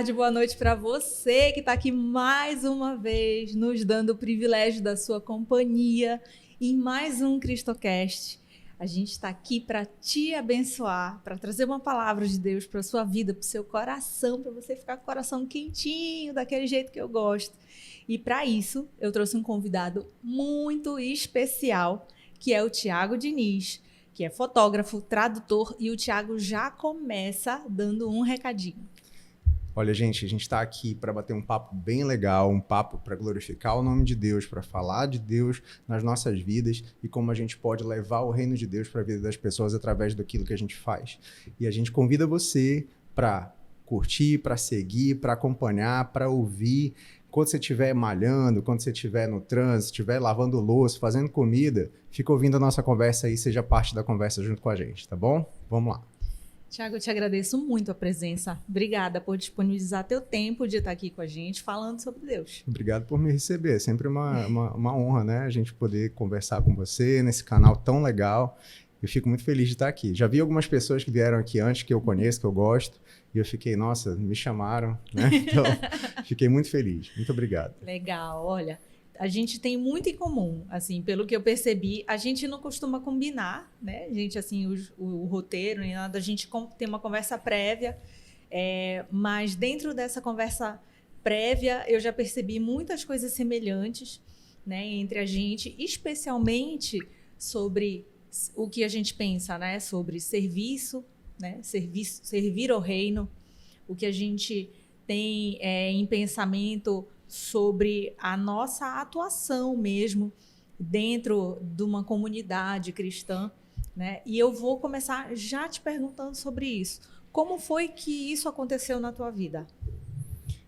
tarde, boa noite para você que está aqui mais uma vez, nos dando o privilégio da sua companhia em mais um Cristocast. A gente está aqui para te abençoar, para trazer uma palavra de Deus para a sua vida, para o seu coração, para você ficar com o coração quentinho, daquele jeito que eu gosto. E para isso, eu trouxe um convidado muito especial, que é o Thiago Diniz, que é fotógrafo, tradutor, e o Thiago já começa dando um recadinho. Olha, gente, a gente está aqui para bater um papo bem legal, um papo para glorificar o nome de Deus, para falar de Deus nas nossas vidas e como a gente pode levar o reino de Deus para a vida das pessoas através daquilo que a gente faz. E a gente convida você para curtir, para seguir, para acompanhar, para ouvir. Quando você estiver malhando, quando você estiver no trânsito, estiver lavando louça, fazendo comida, fica ouvindo a nossa conversa aí, seja parte da conversa junto com a gente, tá bom? Vamos lá. Thiago, eu te agradeço muito a presença. Obrigada por disponibilizar teu tempo de estar aqui com a gente, falando sobre Deus. Obrigado por me receber. É sempre uma honra, né? A gente poder conversar com você nesse canal tão legal. Eu fico muito feliz de estar aqui. Já vi algumas pessoas que vieram aqui antes, que eu conheço, que eu gosto, e eu fiquei, nossa, me chamaram, né? Então, fiquei muito feliz. Muito obrigado. Legal, olha, a gente tem muito em comum, assim, pelo que eu percebi, a gente não costuma combinar, né? A gente, assim, o roteiro, nem nada, a gente tem uma conversa prévia, mas dentro dessa conversa prévia, eu já percebi muitas coisas semelhantes, né, entre a gente, especialmente sobre o que a gente pensa, né, sobre serviço, né, servir ao reino, o que a gente tem em pensamento sobre a nossa atuação mesmo dentro de uma comunidade cristã, né? E eu vou começar já te perguntando sobre isso. Como foi que isso aconteceu na tua vida?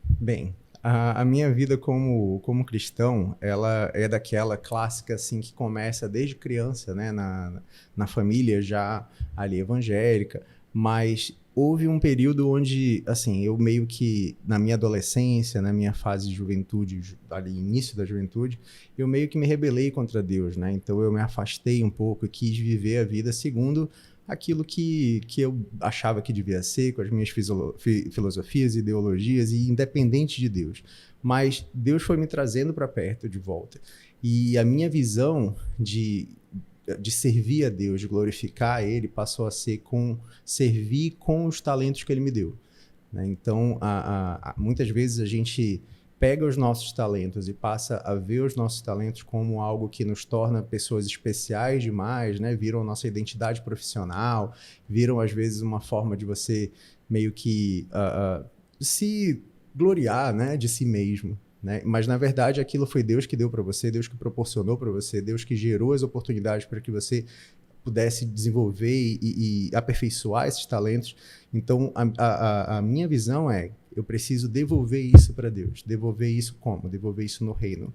Bem, a minha vida como cristão, ela é daquela clássica assim que começa desde criança, né? Na família já ali evangélica, mas houve um período onde, assim, eu meio que, na minha adolescência, na minha fase de juventude, ali, início da juventude, eu meio que me rebelei contra Deus, né? Então eu me afastei um pouco e quis viver a vida segundo aquilo que eu achava que devia ser, com as minhas filosofias, ideologias, e independente de Deus. Mas Deus foi me trazendo para perto de volta. E a minha visão de servir a Deus, de glorificar Ele, passou a ser servir com os talentos que Ele me deu, né? Então, muitas vezes a gente pega os nossos talentos e passa a ver os nossos talentos como algo que nos torna pessoas especiais demais, né? Viram nossa identidade profissional, viram às vezes uma forma de você meio que se gloriar, né? De si mesmo. Né? Mas, na verdade, aquilo foi Deus que deu para você, Deus que proporcionou para você, Deus que gerou as oportunidades para que você pudesse desenvolver e aperfeiçoar esses talentos. Então, a minha visão é, eu preciso devolver isso para Deus. Devolver isso como? Devolver isso no reino.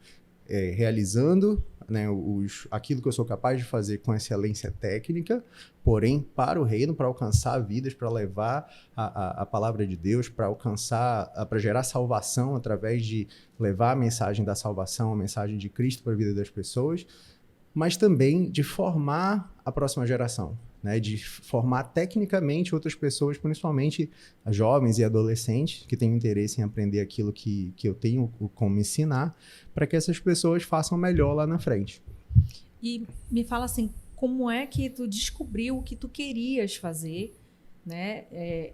Realizando, né, aquilo que eu sou capaz de fazer com excelência técnica, porém para o reino, para alcançar vidas, para levar a palavra de Deus, para gerar salvação através de levar a mensagem da salvação, a mensagem de Cristo para a vida das pessoas, mas também de formar a próxima geração, né, de formar tecnicamente outras pessoas, principalmente jovens e adolescentes que têm interesse em aprender aquilo que eu tenho como ensinar, para que essas pessoas façam melhor lá na frente. E me fala assim, como é que tu descobriu o que tu querias fazer, né?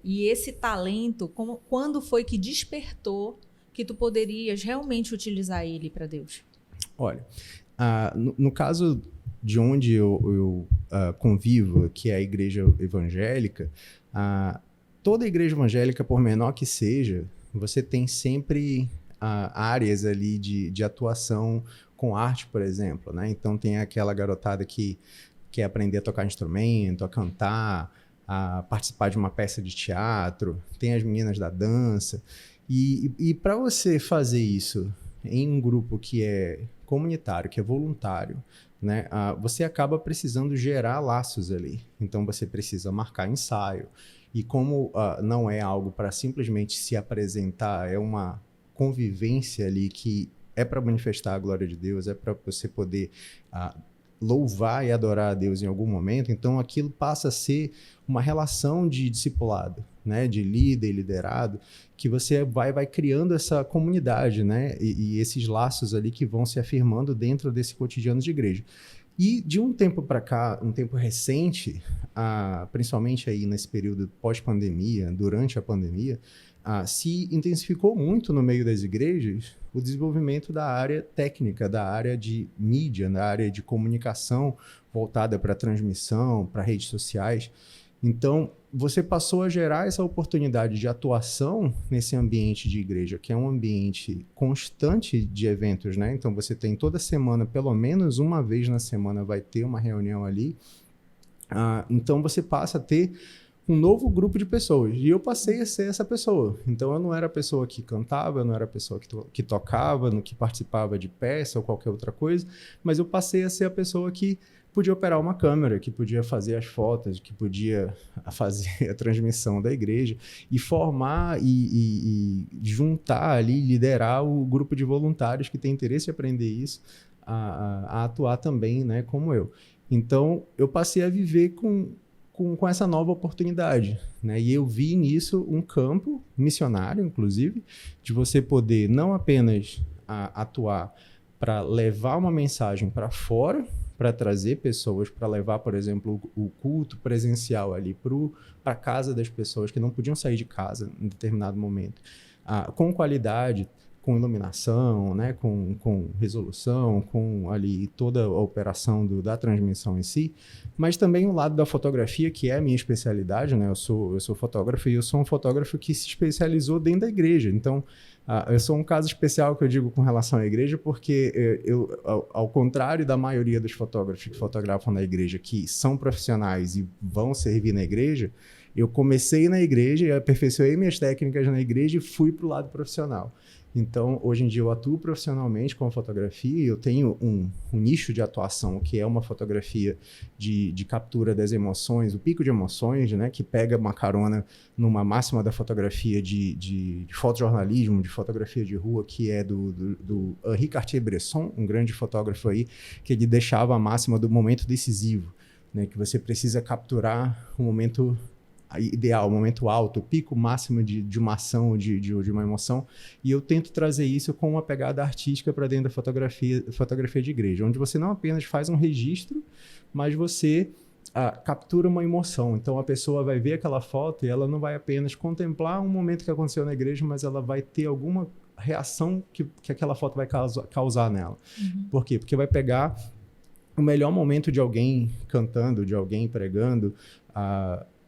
E esse talento, quando foi que despertou que tu poderias realmente utilizar ele para Deus? Olha, no caso de onde eu convivo, que é a igreja evangélica, toda igreja evangélica, por menor que seja, você tem sempre áreas ali de atuação com arte, por exemplo, né? Então tem aquela garotada que quer aprender a tocar instrumento, a cantar, a participar de uma peça de teatro, tem as meninas da dança, e para você fazer isso em um grupo que é comunitário, que é voluntário, né, você acaba precisando gerar laços ali. Então você precisa marcar ensaio. E como não é algo para simplesmente se apresentar, é uma convivência ali que é para manifestar a glória de Deus, é para você poder louvar e adorar a Deus em algum momento, então aquilo passa a ser uma relação de discipulado, né, de líder e liderado, que você vai criando essa comunidade, né, e esses laços ali que vão se afirmando dentro desse cotidiano de igreja. E de um tempo para cá, um tempo recente, principalmente aí nesse período pós-pandemia, durante a pandemia, se intensificou muito no meio das igrejas o desenvolvimento da área técnica, da área de mídia, da área de comunicação voltada para transmissão, para redes sociais. Então, você passou a gerar essa oportunidade de atuação nesse ambiente de igreja, que é um ambiente constante de eventos, né? Então, você tem toda semana, pelo menos uma vez na semana, vai ter uma reunião ali. Então, você passa a ter um novo grupo de pessoas. E eu passei a ser essa pessoa. Então, eu não era a pessoa que cantava, eu não era a pessoa que tocava, no que participava de peça ou qualquer outra coisa, mas eu passei a ser a pessoa que podia operar uma câmera, que podia fazer as fotos, que podia fazer a transmissão da igreja e formar e juntar ali, liderar o grupo de voluntários que tem interesse em aprender isso, a atuar também, né, como eu. Então, eu passei a viver com essa nova oportunidade, né? E eu vi nisso um campo missionário, inclusive, de você poder não apenas atuar para levar uma mensagem para fora, para trazer pessoas, para levar, por exemplo, o culto presencial ali para a casa das pessoas que não podiam sair de casa em determinado momento, com qualidade, com iluminação, né, com resolução, com ali toda a operação da transmissão em si, mas também o lado da fotografia, que é a minha especialidade, né? Eu sou fotógrafo e eu sou um fotógrafo que se especializou dentro da igreja. Então, eu sou um caso especial que eu digo com relação à igreja, porque ao contrário da maioria dos fotógrafos que fotografam na igreja, que são profissionais e vão servir na igreja, eu comecei na igreja e aperfeiçoei minhas técnicas na igreja e fui para o lado profissional. Então, hoje em dia eu atuo profissionalmente com fotografia e eu tenho um nicho de atuação que é uma fotografia de captura das emoções, o pico de emoções, né, que pega uma carona numa máxima da fotografia de fotojornalismo, de fotografia de rua, que é do Henri Cartier-Bresson, um grande fotógrafo aí, que ele deixava a máxima do momento decisivo, né, que você precisa capturar o momento ideal, o momento alto, o pico máximo de uma ação, de uma emoção, e eu tento trazer isso com uma pegada artística para dentro da fotografia de igreja, onde você não apenas faz um registro, mas você captura uma emoção. Então a pessoa vai ver aquela foto e ela não vai apenas contemplar um momento que aconteceu na igreja, mas ela vai ter alguma reação que aquela foto vai causar nela. Uhum. Por quê? Porque vai pegar o melhor momento de alguém cantando, de alguém pregando,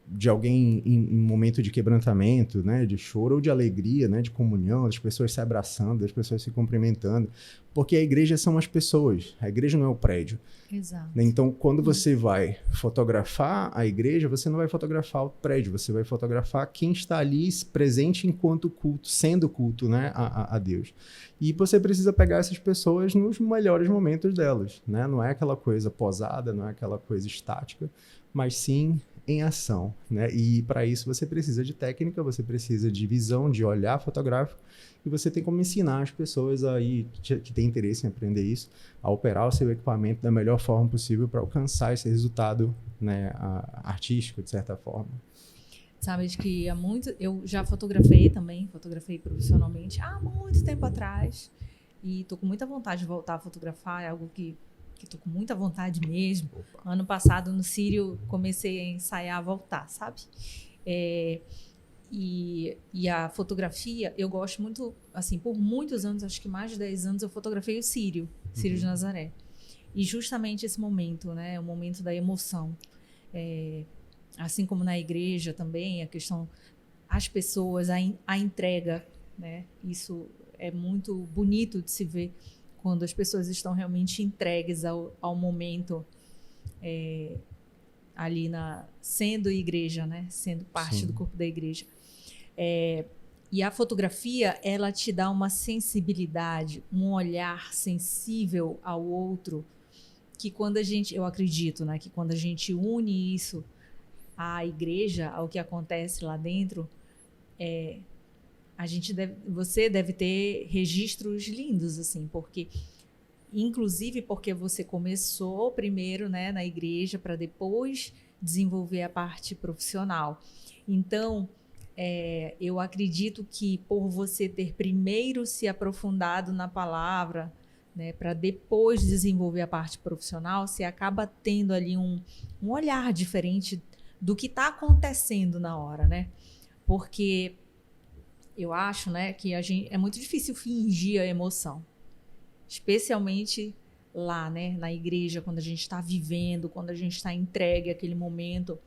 de alguém em momento de quebrantamento, né, de choro ou de alegria, né, de comunhão, das pessoas se abraçando, das pessoas se cumprimentando, porque a igreja são as pessoas, a igreja não é o prédio. Exato. Então, quando você vai fotografar a igreja, você não vai fotografar o prédio, você vai fotografar quem está ali presente enquanto culto, sendo culto, né, a Deus. E você precisa pegar essas pessoas nos melhores momentos delas, né? Não é aquela coisa posada, não é aquela coisa estática, mas sim em ação, né? E para isso você precisa de técnica, você precisa de visão, de olhar fotográfico, e você tem como ensinar as pessoas aí que têm interesse em aprender isso, a operar o seu equipamento da melhor forma possível para alcançar esse resultado, né, artístico, de certa forma. Sabe, de que eu já fotografei profissionalmente há muito tempo atrás, e estou com muita vontade de voltar a fotografar, é algo que estou com muita vontade mesmo. Opa. Ano passado, no Sírio, comecei a ensaiar a voltar, sabe? E a fotografia, eu gosto muito, assim, por muitos anos, acho que mais de 10 anos, eu fotografei o Sírio de Nazaré. E justamente esse momento, né? O momento da emoção. Assim como na igreja também, a questão, as pessoas, a entrega, né? Isso é muito bonito de se ver, quando as pessoas estão realmente entregues ao momento ali sendo igreja, né? Sendo parte Sim. do corpo da igreja. E a fotografia, ela te dá uma sensibilidade, um olhar sensível ao outro, que quando eu acredito, né? Que quando a gente une isso à igreja, ao que acontece lá dentro, você deve ter registros lindos, assim, porque inclusive porque você começou primeiro, né, na igreja para depois desenvolver a parte profissional. Então, eu acredito que por você ter primeiro se aprofundado na palavra, né, para depois desenvolver a parte profissional, você acaba tendo ali um olhar diferente do que está acontecendo na hora, né? Porque eu acho, né, que é muito difícil fingir a emoção, especialmente lá, né, na igreja, quando a gente está vivendo, quando a gente está entregue àquele momento,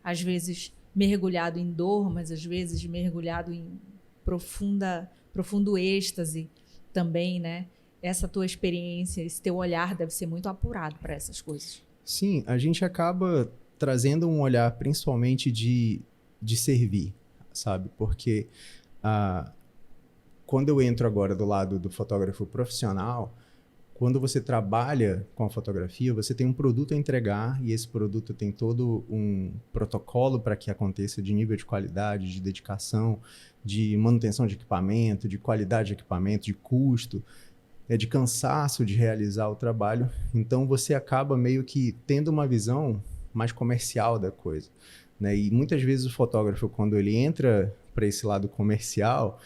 às vezes mergulhado em dor, mas às vezes mergulhado em profundo êxtase também, né? Essa tua experiência, esse teu olhar deve ser muito apurado para essas coisas. Sim, a gente acaba trazendo um olhar principalmente de servir, sabe? Porque quando eu entro agora do lado do fotógrafo profissional, quando você trabalha com a fotografia, você tem um produto a entregar e esse produto tem todo um protocolo para que aconteça de nível de qualidade, de dedicação, de manutenção de equipamento, de qualidade de equipamento, de custo, de cansaço de realizar o trabalho. Então você acaba meio que tendo uma visão mais comercial da coisa, né? E muitas vezes o fotógrafo, quando ele entra para esse lado comercial,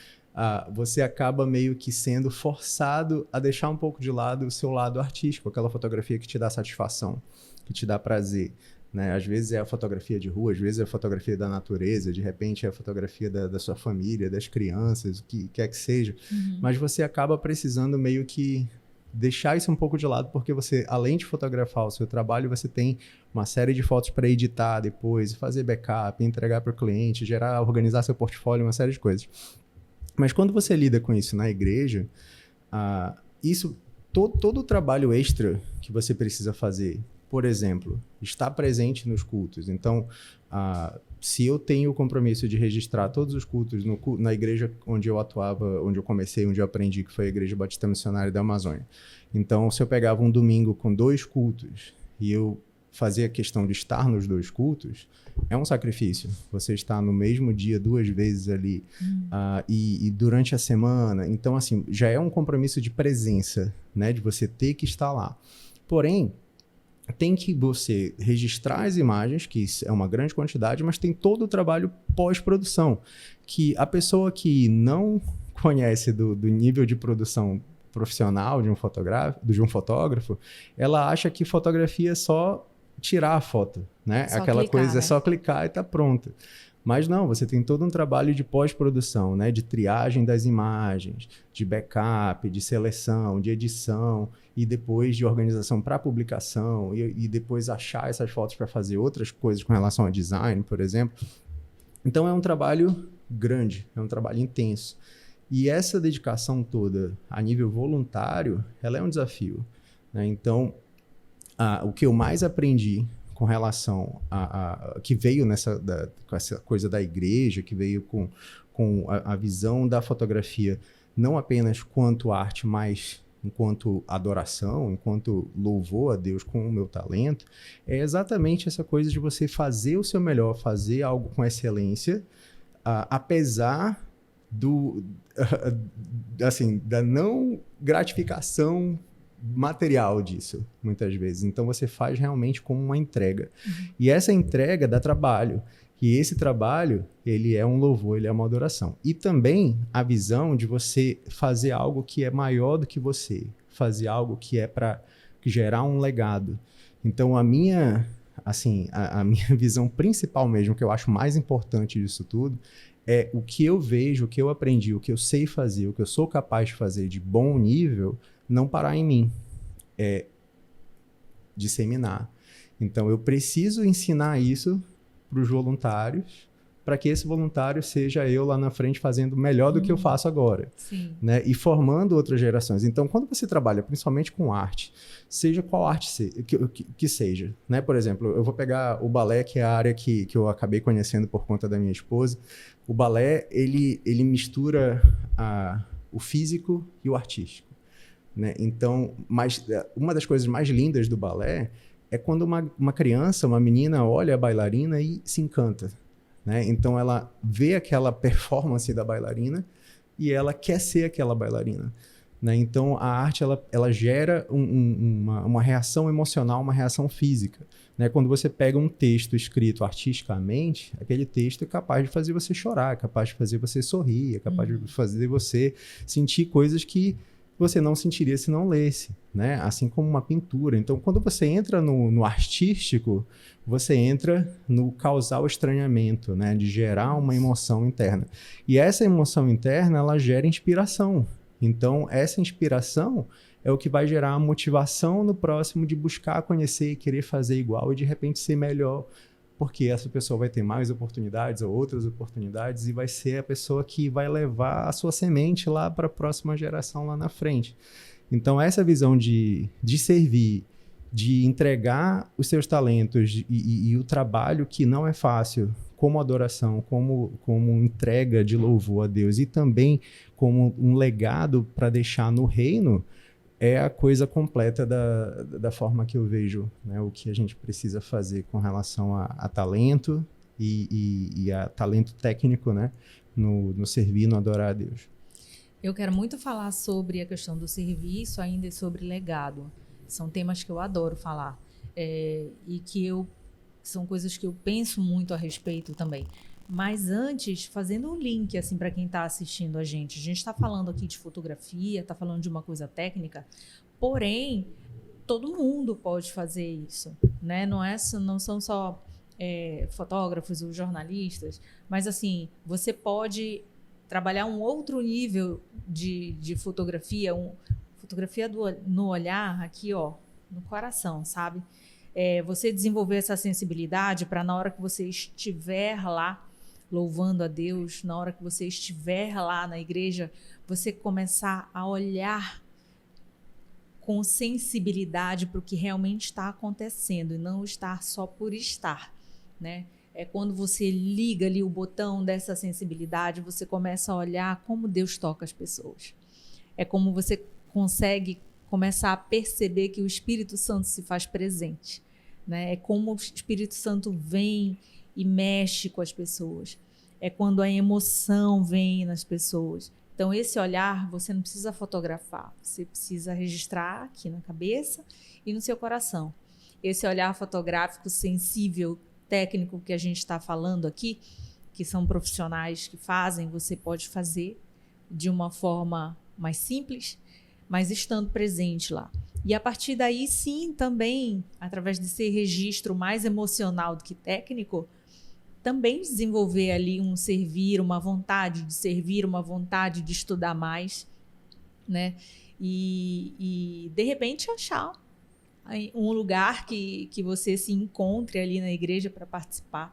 você acaba meio que sendo forçado a deixar um pouco de lado o seu lado artístico, aquela fotografia que te dá satisfação, que te dá prazer, né? Às vezes é a fotografia de rua, às vezes é a fotografia da natureza, de repente é a fotografia da sua família, das crianças, o que quer que seja. Mas você acaba precisando meio que deixar isso um pouco de lado, porque você, além de fotografar o seu trabalho, você tem uma série de fotos para editar depois, fazer backup, entregar para o cliente, organizar seu portfólio, uma série de coisas. Mas quando você lida com isso na igreja, todo o trabalho extra que você precisa fazer, por exemplo, estar presente nos cultos. Então, se eu tenho o compromisso de registrar todos os cultos na igreja onde eu atuava, onde eu comecei, onde eu aprendi, que foi a Igreja Batista Missionária da Amazônia. Então, se eu pegava um domingo com 2 cultos e eu fazia questão de estar nos 2 cultos, é um sacrifício. Você está no mesmo dia 2 vezes ali e durante a semana. Então, assim, já é um compromisso de presença, né? De você ter que estar lá. Porém, tem que você registrar as imagens, que é uma grande quantidade, mas tem todo o trabalho pós-produção, que a pessoa que não conhece do nível de produção profissional de um fotógrafo, ela acha que fotografia é só tirar a foto, né? Aquela coisa, é só clicar e tá pronto. Mas não, você tem todo um trabalho de pós-produção, né? De triagem das imagens, de backup, de seleção, de edição e depois de organização para publicação e depois achar essas fotos para fazer outras coisas com relação a design, por exemplo. Então é um trabalho grande, é um trabalho intenso. E essa dedicação toda a nível voluntário, ela é um desafio, né? Então, o que eu mais aprendi com relação que veio com essa coisa da igreja, que veio com a visão da fotografia, não apenas quanto arte, mas enquanto adoração, enquanto louvor a Deus com o meu talento, é exatamente essa coisa de você fazer o seu melhor, fazer algo com excelência, apesar da não gratificação material disso, muitas vezes. Então, você faz realmente como uma entrega. E essa entrega dá trabalho. E esse trabalho, ele é um louvor, ele é uma adoração. E também a visão de você fazer algo que é maior do que você. Fazer algo que é para gerar um legado. Então, a minha visão principal mesmo, que eu acho mais importante disso tudo, é o que eu vejo, o que eu aprendi, o que eu sei fazer, o que eu sou capaz de fazer de bom nível, não parar em mim, é disseminar. Então, eu preciso ensinar isso para os voluntários, para que esse voluntário seja eu lá na frente fazendo melhor do que eu faço agora. Sim. Né? E formando outras gerações. Então, quando você trabalha principalmente com arte, seja qual arte que seja, né? Por exemplo, eu vou pegar o balé, que é a área que eu acabei conhecendo por conta da minha esposa. O balé, ele mistura o físico e o artístico. Né? Então, uma das coisas mais lindas do balé é quando uma criança, uma menina, olha a bailarina e se encanta. Né? Então, ela vê aquela performance da bailarina e ela quer ser aquela bailarina. né? Então, a arte ela gera uma reação emocional, uma reação física, né? Quando você pega um texto escrito artisticamente, aquele texto é capaz de fazer você chorar, é capaz de fazer você sorrir, é capaz de fazer você sentir coisas que você não sentiria se não lesse, né? Assim como uma pintura. Então, quando você entra no artístico, você entra no causar o estranhamento, né? De gerar uma emoção interna. E essa emoção interna, ela gera inspiração. Então, essa inspiração é o que vai gerar a motivação no próximo de buscar conhecer e querer fazer igual e, de repente, ser melhor, porque essa pessoa vai ter mais oportunidades ou outras oportunidades e vai ser a pessoa que vai levar a sua semente lá para a próxima geração lá na frente. Então, essa visão de servir, de entregar os seus talentos e o trabalho que não é fácil, como adoração, como entrega de louvor a Deus e também como um legado para deixar no reino, é a coisa completa da forma que eu vejo, né, o que a gente precisa fazer com relação a talento e a talento técnico, né, no servir, no adorar a Deus. Eu quero muito falar sobre a questão do serviço ainda e sobre legado. São temas que eu adoro falar e que são coisas que eu penso muito a respeito também. Mas antes, fazendo um link assim para quem está assistindo a gente está falando aqui de fotografia, está falando de uma coisa técnica, porém, todo mundo pode fazer isso, né? Não são só fotógrafos ou jornalistas, mas assim, você pode trabalhar um outro nível de fotografia, fotografia no olhar, aqui, ó, no coração, sabe? Você desenvolver essa sensibilidade para na hora que você estiver lá louvando a Deus, na hora que você estiver lá na igreja, você começar a olhar com sensibilidade para o que realmente está acontecendo e não estar só por estar, né? É quando você liga ali o botão dessa sensibilidade, você começa a olhar como Deus toca as pessoas. É como você consegue começar a perceber que o Espírito Santo se faz presente, né? É como o Espírito Santo vem e mexe com as pessoas. É quando a emoção vem nas pessoas. Então, esse olhar você não precisa fotografar, você precisa registrar aqui na cabeça e no seu coração. Esse olhar fotográfico, sensível, técnico que a gente está falando aqui, que são profissionais que fazem, você pode fazer de uma forma mais simples, mas estando presente lá. E a partir daí, sim, também, através desse registro mais emocional do que técnico, também desenvolver ali um servir, uma vontade de servir, uma vontade de estudar mais, né? E de repente achar um lugar que você se encontre ali na igreja para participar.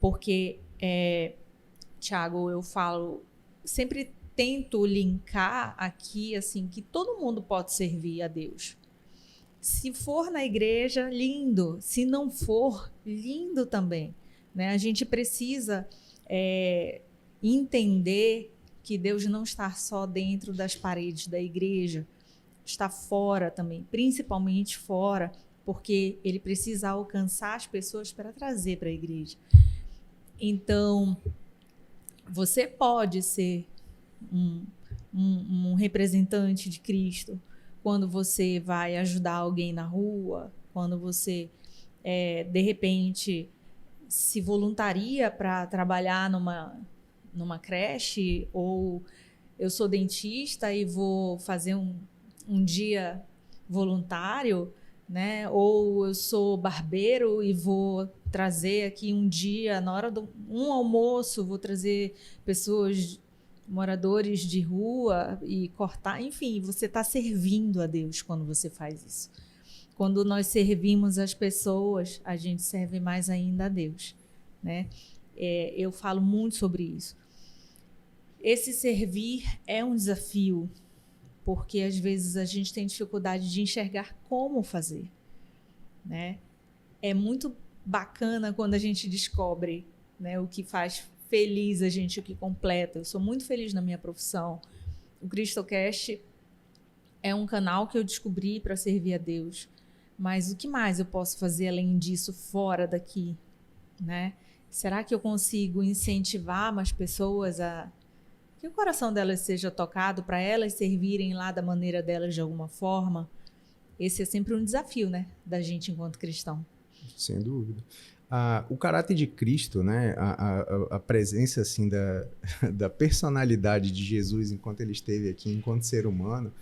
Porque, Thiago, eu falo, sempre tento linkar aqui, assim, que todo mundo pode servir a Deus. Se for na igreja, lindo. Se não for, lindo também. Né? A gente precisa entender que Deus não está só dentro das paredes da igreja, está fora também, principalmente fora, porque Ele precisa alcançar as pessoas para trazer para a igreja. Então, você pode ser um representante de Cristo quando você vai ajudar alguém na rua, quando você, de repente, se voluntaria para trabalhar numa creche, ou eu sou dentista e vou fazer um dia voluntário, né? Ou eu sou barbeiro e vou trazer aqui um dia, na hora de um almoço, vou trazer pessoas, moradores de rua e cortar, enfim, você está servindo a Deus quando você faz isso. Quando nós servimos as pessoas, a gente serve mais ainda a Deus, né? Eu falo muito sobre isso. Esse servir é um desafio, porque às vezes a gente tem dificuldade de enxergar como fazer, né? É muito bacana quando a gente descobre, né, o que faz feliz a gente, o que completa. Eu sou muito feliz na minha profissão. O Cristocast é um canal que eu descobri para servir a Deus. Mas o que mais eu posso fazer além disso fora daqui, né? Será que eu consigo incentivar mais pessoas a que o coração delas seja tocado para elas servirem lá da maneira delas de alguma forma. Esse é sempre um desafio, né, da gente enquanto cristão. Sem dúvida. O caráter de Cristo, né, a presença assim da personalidade de Jesus enquanto ele esteve aqui, enquanto ser humano,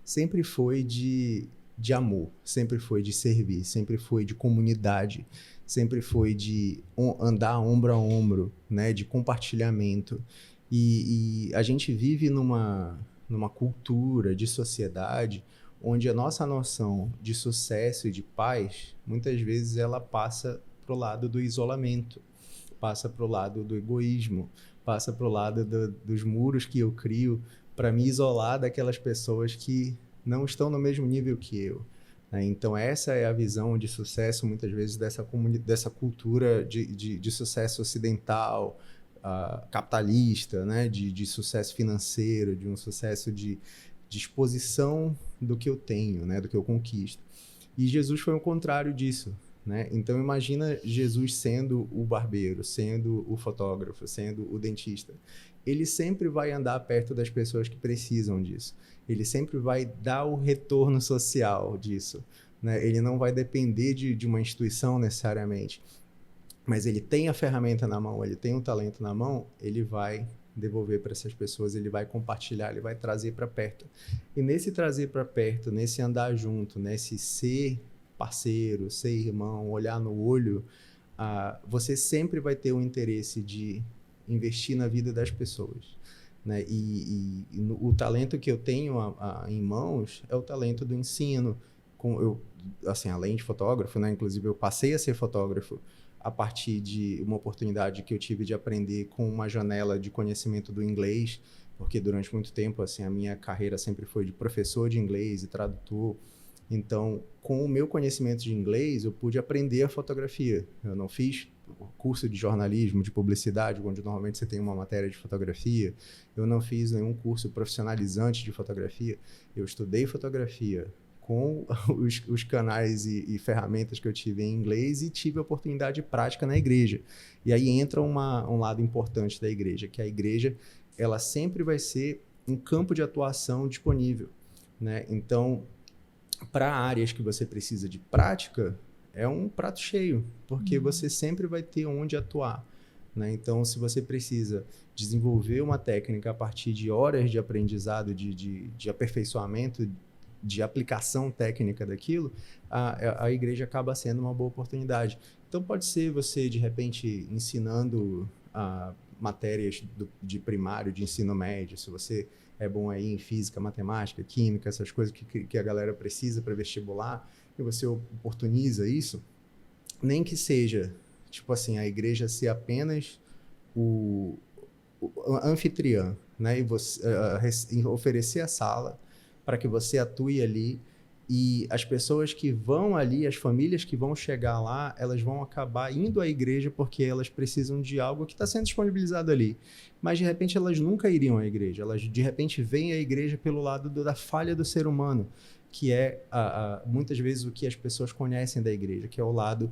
sempre foi de amor, sempre foi de servir, sempre foi de comunidade, sempre foi de andar ombro a ombro, né, de compartilhamento. E a gente vive numa cultura de sociedade onde a nossa noção de sucesso e de paz, muitas vezes ela passa para o lado do isolamento, passa para o lado do egoísmo, passa para o lado dos muros que eu crio para me isolar daquelas pessoas que não estão no mesmo nível que eu. Né? Então, essa é a visão de sucesso, muitas vezes, dessa cultura de sucesso ocidental, capitalista, né? de sucesso financeiro, de um sucesso de exposição do que eu tenho, né? Do que eu conquisto. E Jesus foi o contrário disso. Né? Então, imagina Jesus sendo o barbeiro, sendo o fotógrafo, sendo o dentista. Ele sempre vai andar perto das pessoas que precisam disso. Ele sempre vai dar o retorno social disso. Né? Ele não vai depender de uma instituição necessariamente. Mas ele tem a ferramenta na mão, ele tem o talento na mão, ele vai devolver para essas pessoas, ele vai compartilhar, ele vai trazer para perto. E nesse trazer para perto, nesse andar junto, nesse ser parceiro, ser irmão, olhar no olho, você sempre vai ter o interesse de investir na vida das pessoas. Né? O talento que eu tenho em mãos é o talento do ensino. Assim, além de fotógrafo, né? Inclusive eu passei a ser fotógrafo a partir de uma oportunidade que eu tive de aprender com uma janela de conhecimento do inglês, porque durante muito tempo assim, a minha carreira sempre foi de professor de inglês e tradutor. Então, com o meu conhecimento de inglês, eu pude aprender a fotografia. Eu não fiz curso de jornalismo, de publicidade, onde normalmente você tem uma matéria de fotografia. Eu não fiz nenhum curso profissionalizante de fotografia. Eu estudei fotografia com os canais e ferramentas que eu tive em inglês e tive a oportunidade prática na igreja. E aí entra um lado importante da igreja, que a igreja ela sempre vai ser um campo de atuação disponível. Né? Então, para áreas que você precisa de prática, é um prato cheio, porque você sempre vai ter onde atuar. Né? Então, se você precisa desenvolver uma técnica a partir de horas de aprendizado, de aperfeiçoamento, de aplicação técnica daquilo, a igreja acaba sendo uma boa oportunidade. Então, pode ser você, de repente, ensinando matérias de primário, de ensino médio, se você é bom aí em física, matemática, química, essas coisas que a galera precisa para vestibular, e você oportuniza isso, nem que seja, tipo assim, a igreja ser apenas o anfitriã, né? E você oferecer a sala para que você atue ali, e as pessoas que vão ali, as famílias que vão chegar lá, elas vão acabar indo à igreja porque elas precisam de algo que está sendo disponibilizado ali. Mas, de repente, elas nunca iriam à igreja. Elas, de repente, vêm à igreja pelo lado da falha do ser humano, que é, muitas vezes, o que as pessoas conhecem da igreja, que é o lado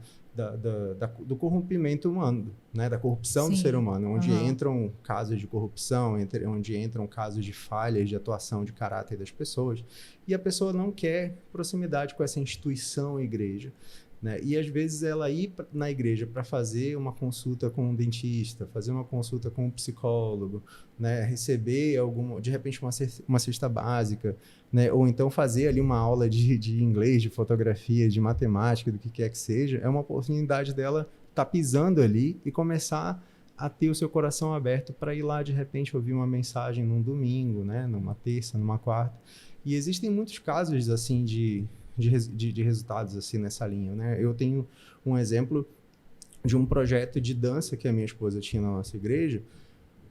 do corrompimento humano, né? Da corrupção do ser humano, onde entram casos de corrupção, onde entram casos de falhas de atuação de caráter das pessoas, e a pessoa não quer proximidade com essa instituição igreja. Né? E às vezes ela ir na igreja para fazer uma consulta com um dentista, fazer uma consulta com um psicólogo, né? Receber de repente uma cesta básica, né? Ou então fazer ali uma aula de inglês, de fotografia, de matemática, do que quer que seja, é uma oportunidade dela estar pisando ali e começar a ter o seu coração aberto para ir lá de repente ouvir uma mensagem num domingo, né? Numa terça, numa quarta. E existem muitos casos assim de resultados assim nessa linha, né? Eu tenho um exemplo de um projeto de dança que a minha esposa tinha na nossa igreja,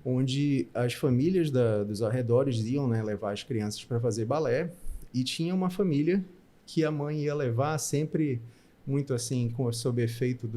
onde as famílias dos arredores iam, né, levar as crianças para fazer balé, e tinha uma família que a mãe ia levar sempre muito assim, sob efeito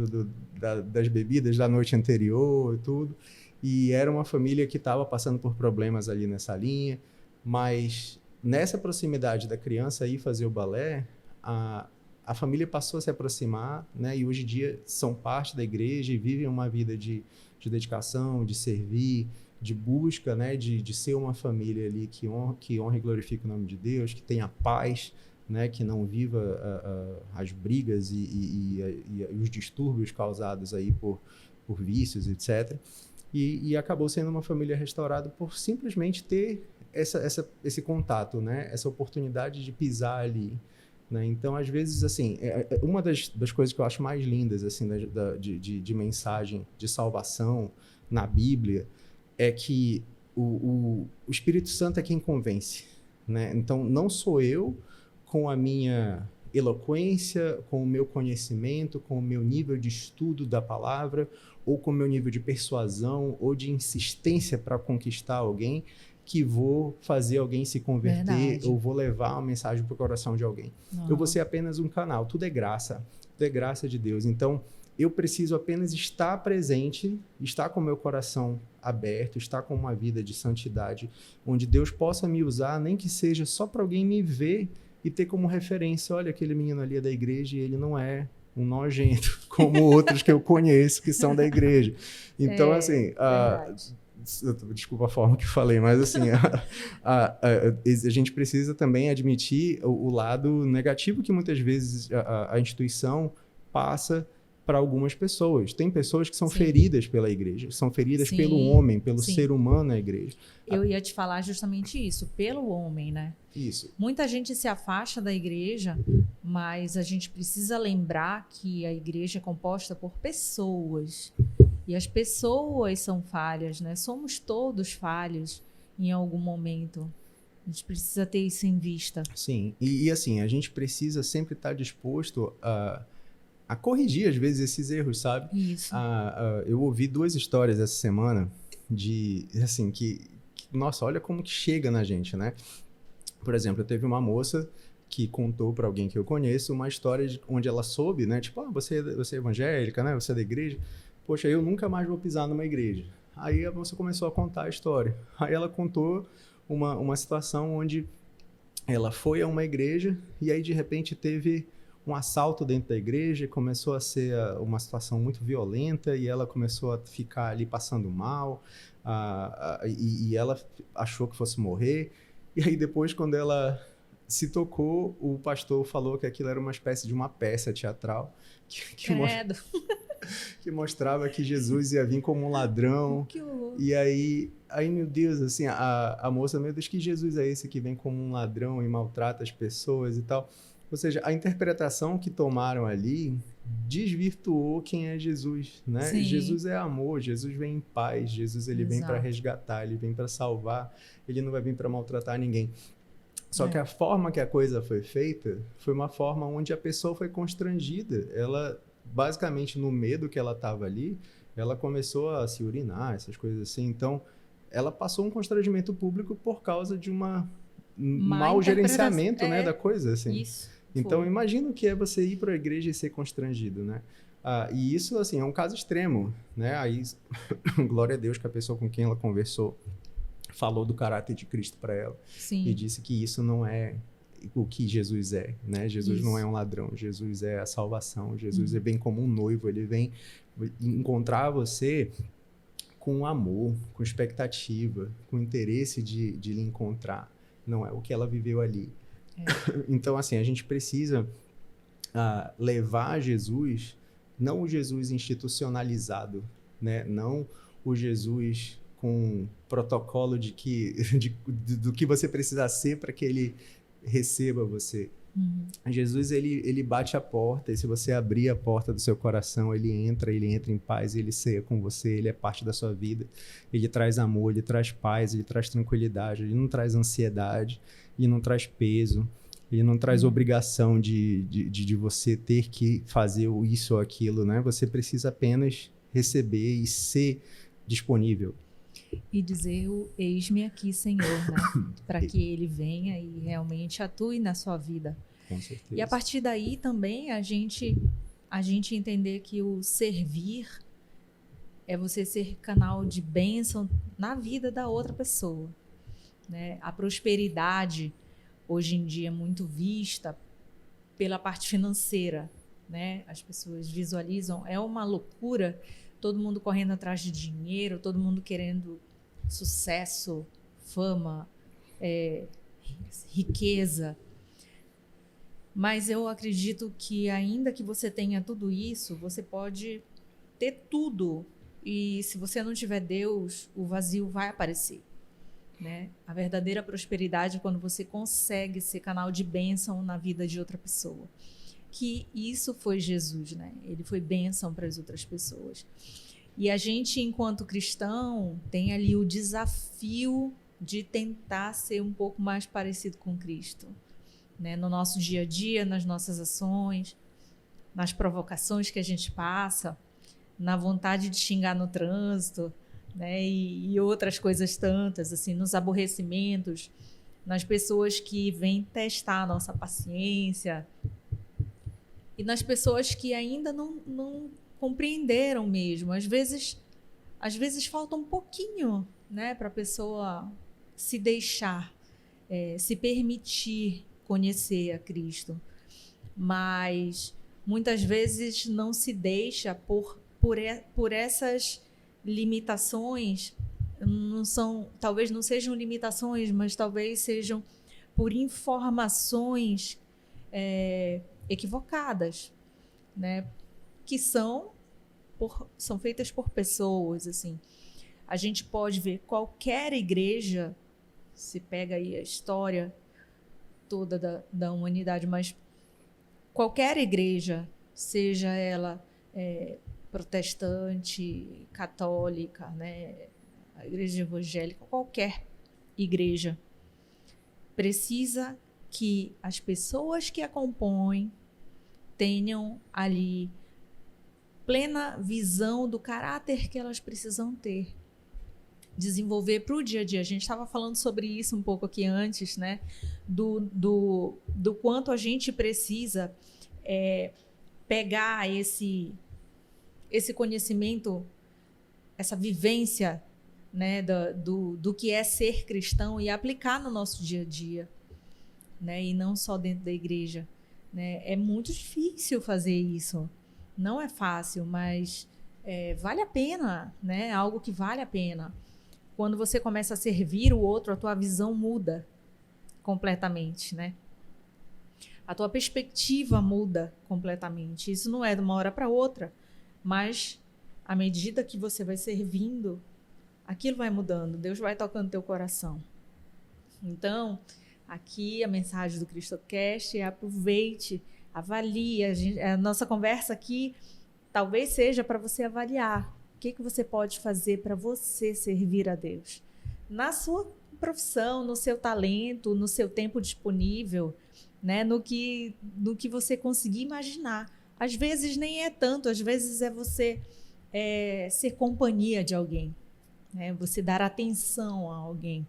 das bebidas da noite anterior e tudo, e era uma família que estava passando por problemas ali nessa linha, mas nessa proximidade da criança ir fazer o balé, a família passou a se aproximar, né? E hoje em dia são parte da igreja e vivem uma vida de dedicação, de servir, de busca, né, de ser uma família ali que honra e glorifica o nome de Deus, que tenha paz, né, que não viva as brigas e os distúrbios causados aí por vícios, etc. E acabou sendo uma família restaurada por simplesmente ter esse contato, né, essa oportunidade de pisar ali. Né? Então, às vezes, assim, uma das coisas que eu acho mais lindas assim, de mensagem de salvação na Bíblia é que o Espírito Santo é quem convence. Né? Então, não sou eu com a minha eloquência, com o meu conhecimento, com o meu nível de estudo da palavra, ou com o meu nível de persuasão ou de insistência para conquistar alguém, que vou fazer alguém se converter. Verdade. Ou vou levar uma mensagem para o coração de alguém. Não. Eu vou ser apenas um canal. Tudo é graça de Deus. Então, eu preciso apenas estar presente, estar com o meu coração aberto, estar com uma vida de santidade, onde Deus possa me usar, nem que seja só para alguém me ver e ter como referência, olha, aquele menino ali é da igreja e ele não é um nojento, como outros que eu conheço que são da igreja. Então, assim, desculpa a forma que falei, mas assim, a gente precisa também admitir o lado negativo que muitas vezes a instituição passa para algumas pessoas. Tem pessoas que são feridas pela igreja, são feridas pelo homem, pelo ser humano na igreja. Eu ia te falar justamente isso, pelo homem, né? Isso. Muita gente se afasta da igreja, mas a gente precisa lembrar que a igreja é composta por pessoas. E as pessoas são falhas, né? Somos todos falhos em algum momento. A gente precisa ter isso em vista. Sim, e assim, a gente precisa sempre estar disposto a corrigir, às vezes, esses erros, sabe? Isso. Eu ouvi 2 histórias essa semana de, assim, nossa, olha como que chega na gente, né? Por exemplo, eu teve uma moça que contou para alguém que eu conheço uma história onde ela soube, né? Tipo, você é evangélica, né? Você é da igreja. Poxa, eu nunca mais vou pisar numa igreja. Aí a moça começou a contar a história. Aí ela contou uma situação onde ela foi a uma igreja e aí, de repente, teve um assalto dentro da igreja, começou a ser uma situação muito violenta e ela começou a ficar ali passando mal e ela achou que fosse morrer. E aí depois, quando ela se tocou, o pastor falou que aquilo era uma espécie de uma peça teatral que mostrava que Jesus ia vir como um ladrão. Que horror. E aí, meu Deus, assim, a moça, meu Deus, que Jesus é esse que vem como um ladrão e maltrata as pessoas e tal? Ou seja, a interpretação que tomaram ali desvirtuou quem é Jesus, né? Sim. Jesus é amor, Jesus vem em paz, Jesus ele vem para resgatar, ele vem para salvar, ele não vai vir para maltratar ninguém. Só que a forma que a coisa foi feita foi uma forma onde a pessoa foi constrangida. Ela, basicamente, no medo que ela estava ali, ela começou a se urinar, essas coisas assim. Então, ela passou um constrangimento público por causa de mau gerenciamento, né, da coisa, assim. Isso. Então, imagina o que é você ir para a igreja e ser constrangido, né? E isso, assim, é um caso extremo, né? Aí, glória a Deus que a pessoa com quem ela conversou falou do caráter de Cristo para ela. Sim. E disse que isso não é o que Jesus é, né? Jesus não é um ladrão, Jesus é a salvação, Jesus é bem como um noivo, ele vem encontrar você com amor, com expectativa, com interesse de lhe encontrar. Não é o que ela viveu ali. Então, assim, a gente precisa levar Jesus, não o Jesus institucionalizado, né? Não o Jesus com protocolo do que você precisa ser para que ele receba você. Jesus, ele bate a porta, e se você abrir a porta do seu coração, ele entra em paz, ele ceia com você, ele é parte da sua vida, ele traz amor, ele traz paz, ele traz tranquilidade, ele não traz ansiedade, ele não traz peso, ele não traz obrigação de você ter que fazer isso ou aquilo, né? Você precisa apenas receber e ser disponível. E dizer o eis-me aqui, Senhor, né? Para que ele venha e realmente atue na sua vida. Com certeza. E a partir daí também a gente entender que o servir é você ser canal de bênção na vida da outra pessoa, né? A prosperidade hoje em dia é muito vista pela parte financeira, né? As pessoas visualizam, é uma loucura, todo mundo correndo atrás de dinheiro, todo mundo querendo sucesso, fama, riqueza. Mas eu acredito que ainda que você tenha tudo isso, você pode ter tudo. E se você não tiver Deus, o vazio vai aparecer, né? A verdadeira prosperidade é quando você consegue ser canal de bênção na vida de outra pessoa. Que isso foi Jesus, né? Ele foi bênção para as outras pessoas. E a gente, enquanto cristão, tem ali o desafio de tentar ser um pouco mais parecido com Cristo, né? No nosso dia a dia, nas nossas ações, nas provocações que a gente passa, na vontade de xingar no trânsito, né? E outras coisas tantas, assim, nos aborrecimentos, nas pessoas que vêm testar a nossa paciência e nas pessoas que ainda não compreenderam mesmo. Às vezes falta um pouquinho, né, para a pessoa se deixar, se permitir conhecer a Cristo, mas muitas vezes não se deixa por essas limitações. Talvez não sejam limitações, mas talvez sejam por informações equivocadas, né? Que são feitas por pessoas, assim. A gente pode ver qualquer igreja, se pega aí a história toda da humanidade, mas qualquer igreja, seja ela protestante, católica, né, a igreja evangélica, qualquer igreja, precisa que as pessoas que a compõem tenham ali plena visão do caráter que elas precisam ter, desenvolver para o dia a dia. A gente estava falando sobre isso um pouco aqui antes, né? Do quanto a gente precisa pegar esse conhecimento, essa vivência, né, do que é ser cristão e aplicar no nosso dia a dia, né? E não só dentro da igreja, né? É muito difícil fazer isso. Não é fácil, mas vale a pena, né? Algo que vale a pena. Quando você começa a servir o outro, a tua visão muda completamente, né? A tua perspectiva muda completamente. Isso não é de uma hora para outra, mas à medida que você vai servindo, aquilo vai mudando, Deus vai tocando teu coração. Então, aqui a mensagem do CristoCast é: aproveite, avalie. A nossa conversa aqui talvez seja para você avaliar o que você pode fazer para você servir a Deus. Na sua profissão, no seu talento, no seu tempo disponível, né? no que você conseguir imaginar. Às vezes nem é tanto, às vezes é você ser companhia de alguém, né? Você dar atenção a alguém,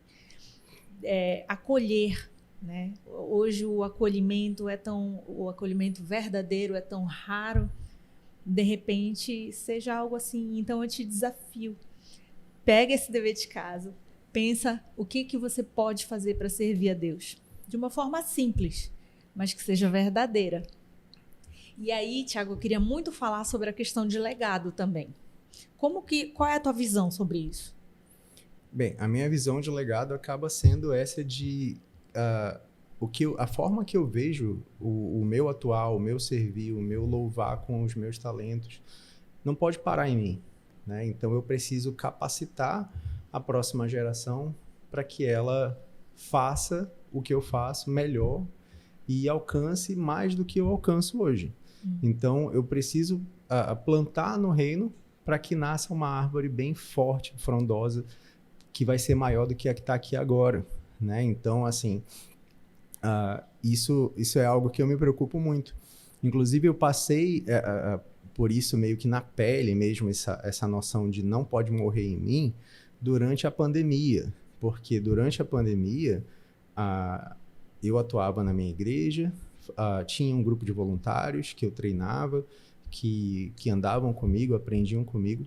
acolher, né? Hoje o acolhimento verdadeiro é tão raro. De repente seja algo assim. Então eu te desafio, pega esse dever de casa, pensa o que você pode fazer para servir a Deus de uma forma simples, mas que seja verdadeira. E aí, Tiago, eu queria muito falar sobre a questão de legado também. Qual é a tua visão sobre isso? Bem, a minha visão de legado acaba sendo essa de a forma que eu vejo o meu atuar, o meu servir, o meu louvar com os meus talentos, não pode parar em mim, né? Então eu preciso capacitar a próxima geração para que ela faça o que eu faço melhor e alcance mais do que eu alcanço hoje. Então eu preciso plantar no reino para que nasça uma árvore bem forte, frondosa, que vai ser maior do que a que está aqui agora, né? Então, assim, isso é algo que eu me preocupo muito. Inclusive, eu passei por isso meio que na pele mesmo, essa noção de não pode morrer em mim durante a pandemia. Porque durante a pandemia, eu atuava na minha igreja, tinha um grupo de voluntários que eu treinava, que andavam comigo, aprendiam comigo.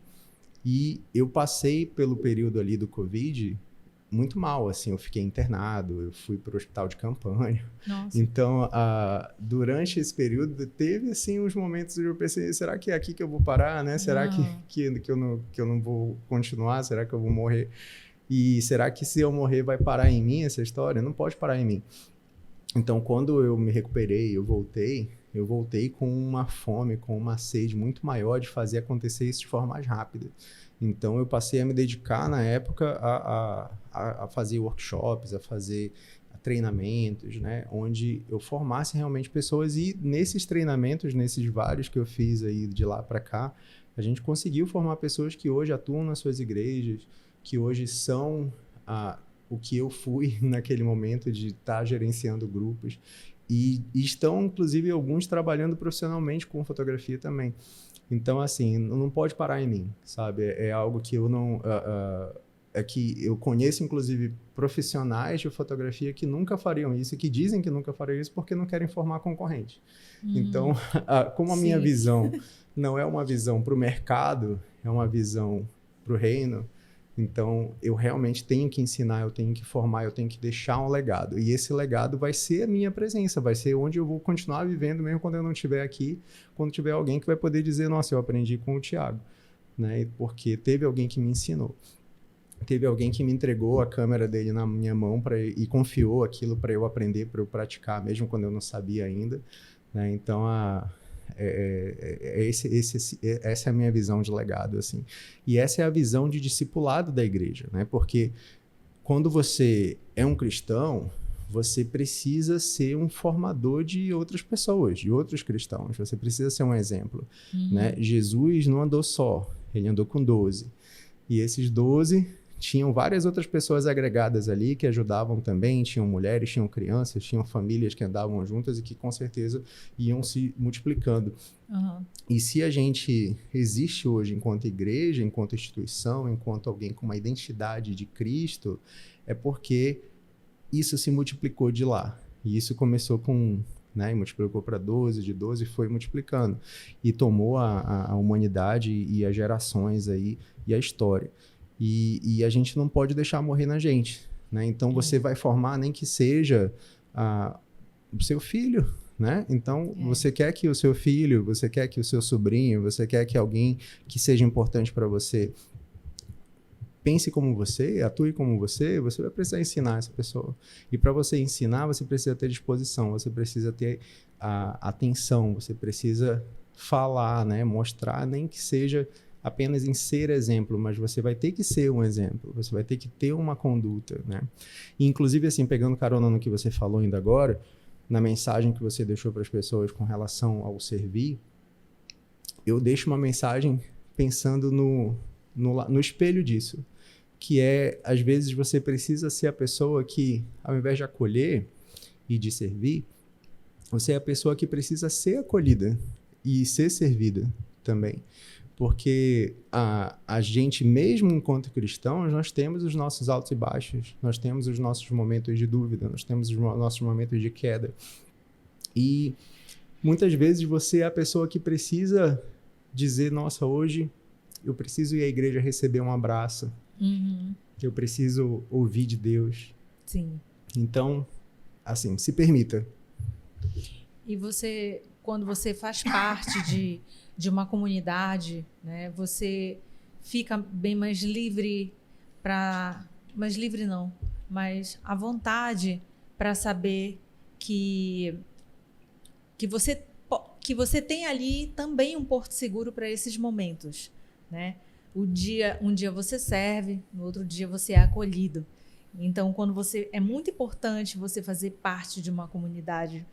E eu passei pelo período ali do Covid muito mal, assim, eu fiquei internado, eu fui para o hospital de campanha. Nossa. Então, durante esse período, teve, assim, uns momentos onde eu pensei, será que é aqui que eu vou parar, né? Será que eu não vou continuar? Será que eu vou morrer? E será que se eu morrer vai parar em mim essa história? Não pode parar em mim. Então, quando eu me recuperei, eu voltei com uma fome, com uma sede muito maior de fazer acontecer isso de forma mais rápida. Então, eu passei a me dedicar, na época, a fazer workshops, a fazer treinamentos, né? Onde eu formasse realmente pessoas. E nesses treinamentos, nesses vários que eu fiz aí de lá para cá, a gente conseguiu formar pessoas que hoje atuam nas suas igrejas, que hoje são o que eu fui naquele momento de estar gerenciando grupos. E estão, inclusive, alguns trabalhando profissionalmente com fotografia também. Então, assim, não pode parar em mim, sabe? É algo que eu não... é que eu conheço, inclusive, profissionais de fotografia que nunca fariam isso, e que dizem que nunca fariam isso porque não querem formar concorrente. Então, como a minha visão não é uma visão para o mercado, é uma visão para o reino, então eu realmente tenho que ensinar, eu tenho que formar, eu tenho que deixar um legado. E esse legado vai ser a minha presença, vai ser onde eu vou continuar vivendo, mesmo quando eu não estiver aqui, quando tiver alguém que vai poder dizer, nossa, eu aprendi com o Thiago, né? Porque teve alguém que me ensinou. Teve alguém que me entregou a câmera dele na minha mão e confiou aquilo para eu aprender, para eu praticar, mesmo quando eu não sabia ainda, né? Então, essa é a minha visão de legado, assim. E essa é a visão de discipulado da igreja, né? Porque quando você é um cristão, você precisa ser um formador de outras pessoas, de outros cristãos. Você precisa ser um exemplo, né? Jesus não andou só, ele andou com 12. E esses 12... tinham várias outras pessoas agregadas ali que ajudavam também, tinham mulheres, tinham crianças, tinham famílias que andavam juntas e que com certeza iam se multiplicando. E se a gente existe hoje enquanto igreja, enquanto instituição, enquanto alguém com uma identidade de Cristo, é porque isso se multiplicou de lá. E isso começou com... né, e multiplicou para 12, de 12 foi multiplicando. E tomou a humanidade e as gerações aí, e a história. E a gente não pode deixar morrer na gente, né? Então, você vai formar nem que seja o seu filho, né? Então, você quer que o seu filho, você quer que o seu sobrinho, você quer que alguém que seja importante para você pense como você, atue como você vai precisar ensinar essa pessoa. E para você ensinar, você precisa ter disposição, você precisa ter atenção, você precisa falar, né? Mostrar, nem que seja apenas em ser exemplo, mas você vai ter que ser um exemplo, você vai ter que ter uma conduta, né? E, inclusive, assim, pegando carona no que você falou ainda agora, na mensagem que você deixou para as pessoas com relação ao servir, eu deixo uma mensagem pensando no espelho disso, que é, às vezes, você precisa ser a pessoa que, ao invés de acolher e de servir, você é a pessoa que precisa ser acolhida e ser servida também. Porque a gente, mesmo enquanto cristãos, nós temos os nossos altos e baixos, nós temos os nossos momentos de dúvida, nós temos os nossos momentos de queda. E muitas vezes você é a pessoa que precisa dizer, nossa, hoje eu preciso ir à igreja receber um abraço, eu preciso ouvir de Deus. Sim. Então, assim, se permita. E você, quando você faz parte de uma comunidade, né, você fica bem mais livre mais livre não, mas à vontade para saber que você tem ali também um porto seguro para esses momentos, né? Um dia você serve, no outro dia você é acolhido. Então, é muito importante você fazer parte de uma comunidade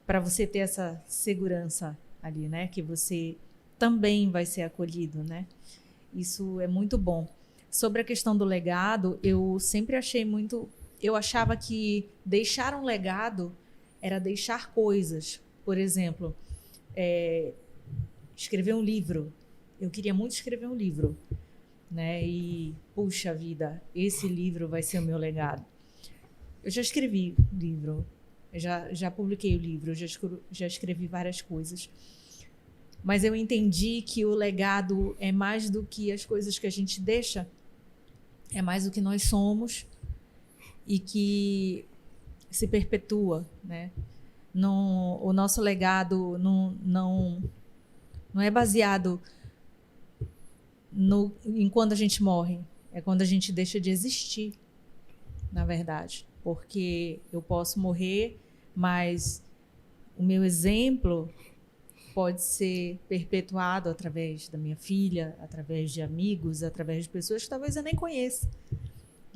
para você ter essa segurança ali, né? Que você também vai ser acolhido, né? Isso é muito bom. Sobre a questão do legado, eu sempre achei muito... Eu achava que deixar um legado era deixar coisas. Por exemplo, escrever um livro. Eu queria muito escrever um livro, né? E, puxa vida, esse livro vai ser o meu legado. Eu já escrevi livro, já publiquei o livro, já escrevi várias coisas. Mas eu entendi que o legado é mais do que as coisas que a gente deixa, é mais do que nós somos e que se perpetua, né? O nosso legado não é baseado em quando a gente morre, é quando a gente deixa de existir, na verdade. Porque eu posso morrer, mas o meu exemplo pode ser perpetuado através da minha filha, através de amigos, através de pessoas que talvez eu nem conheça,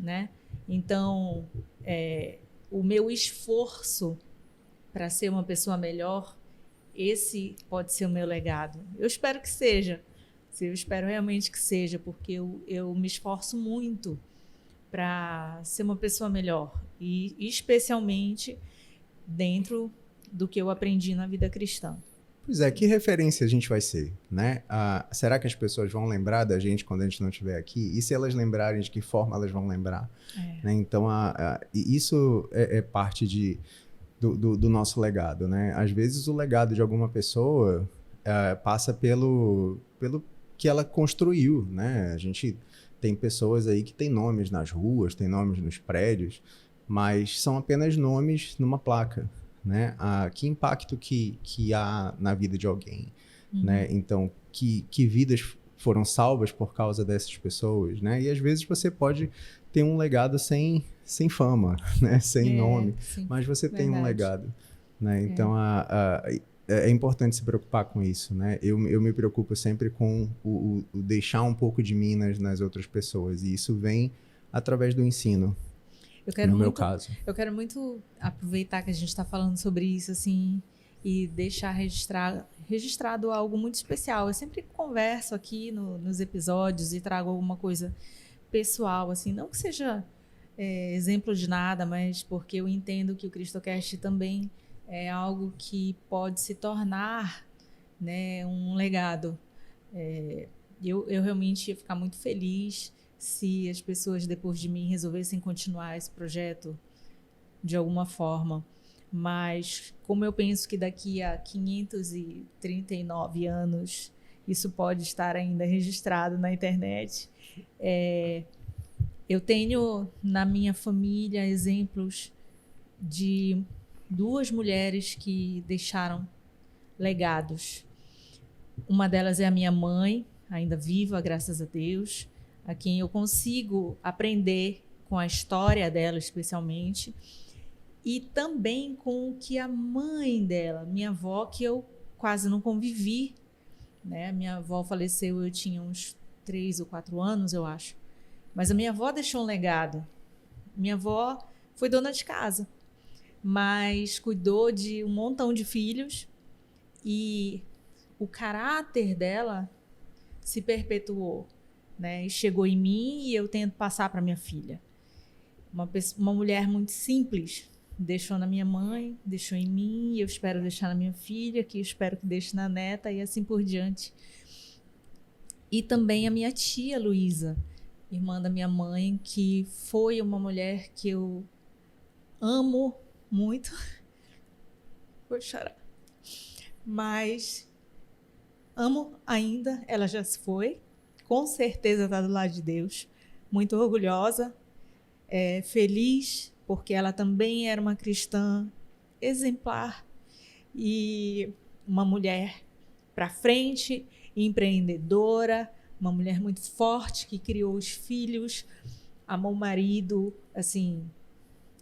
né? Então, o meu esforço para ser uma pessoa melhor, esse pode ser o meu legado. Eu espero que seja. Eu espero realmente que seja, porque eu me esforço muito para ser uma pessoa melhor. E especialmente dentro do que eu aprendi na vida cristã. Pois é, que referência a gente vai ser, né? Será que as pessoas vão lembrar da gente quando a gente não estiver aqui? E se elas lembrarem, de que forma elas vão lembrar? Né? Então, isso é parte do nosso legado, né? Às vezes o legado de alguma pessoa passa pelo que ela construiu, né? A gente tem pessoas aí que têm nomes nas ruas, tem nomes nos prédios, mas são apenas nomes numa placa, né? Que impacto que há na vida de alguém, né? Então, que vidas foram salvas por causa dessas pessoas, né? E às vezes você pode ter um legado sem fama, né? Sem nome, sim, mas você tem um legado, né? Então, é importante se preocupar com isso, né? Eu me preocupo sempre com o deixar um pouco de mim nas outras pessoas, e isso vem através do ensino. Meu caso. Eu quero muito aproveitar que a gente está falando sobre isso, assim, e deixar registrado algo muito especial. Eu sempre converso aqui nos episódios e trago alguma coisa pessoal, assim, não que seja exemplo de nada, mas porque eu entendo que o Cristocast também é algo que pode se tornar, né, um legado. Eu realmente ia ficar muito feliz se as pessoas depois de mim resolvessem continuar esse projeto de alguma forma. Mas como eu penso que daqui a 539 anos isso pode estar ainda registrado na internet, eu tenho na minha família exemplos de 2 mulheres que deixaram legados. Uma delas é a minha mãe, ainda viva, graças a Deus, a quem eu consigo aprender com a história dela, especialmente, e também com o que a mãe dela, minha avó, que eu quase não convivi, né? Minha avó faleceu, eu tinha uns 3 ou 4 anos, eu acho. Mas a minha avó deixou um legado. Minha avó foi dona de casa, mas cuidou de um montão de filhos e o caráter dela se perpetuou, né? E chegou em mim e eu tento passar para minha filha. Uma mulher muito simples, deixou na minha mãe, deixou em mim, e eu espero deixar na minha filha, que eu espero que deixe na neta, e assim por diante. E também a minha tia Luísa, irmã da minha mãe, que foi uma mulher que eu amo muito. Vou chorar. Mas amo ainda, ela já se foi, com certeza está do lado de Deus, muito orgulhosa, feliz, porque ela também era uma cristã exemplar e uma mulher para frente, empreendedora, uma mulher muito forte que criou os filhos, amou o marido, assim.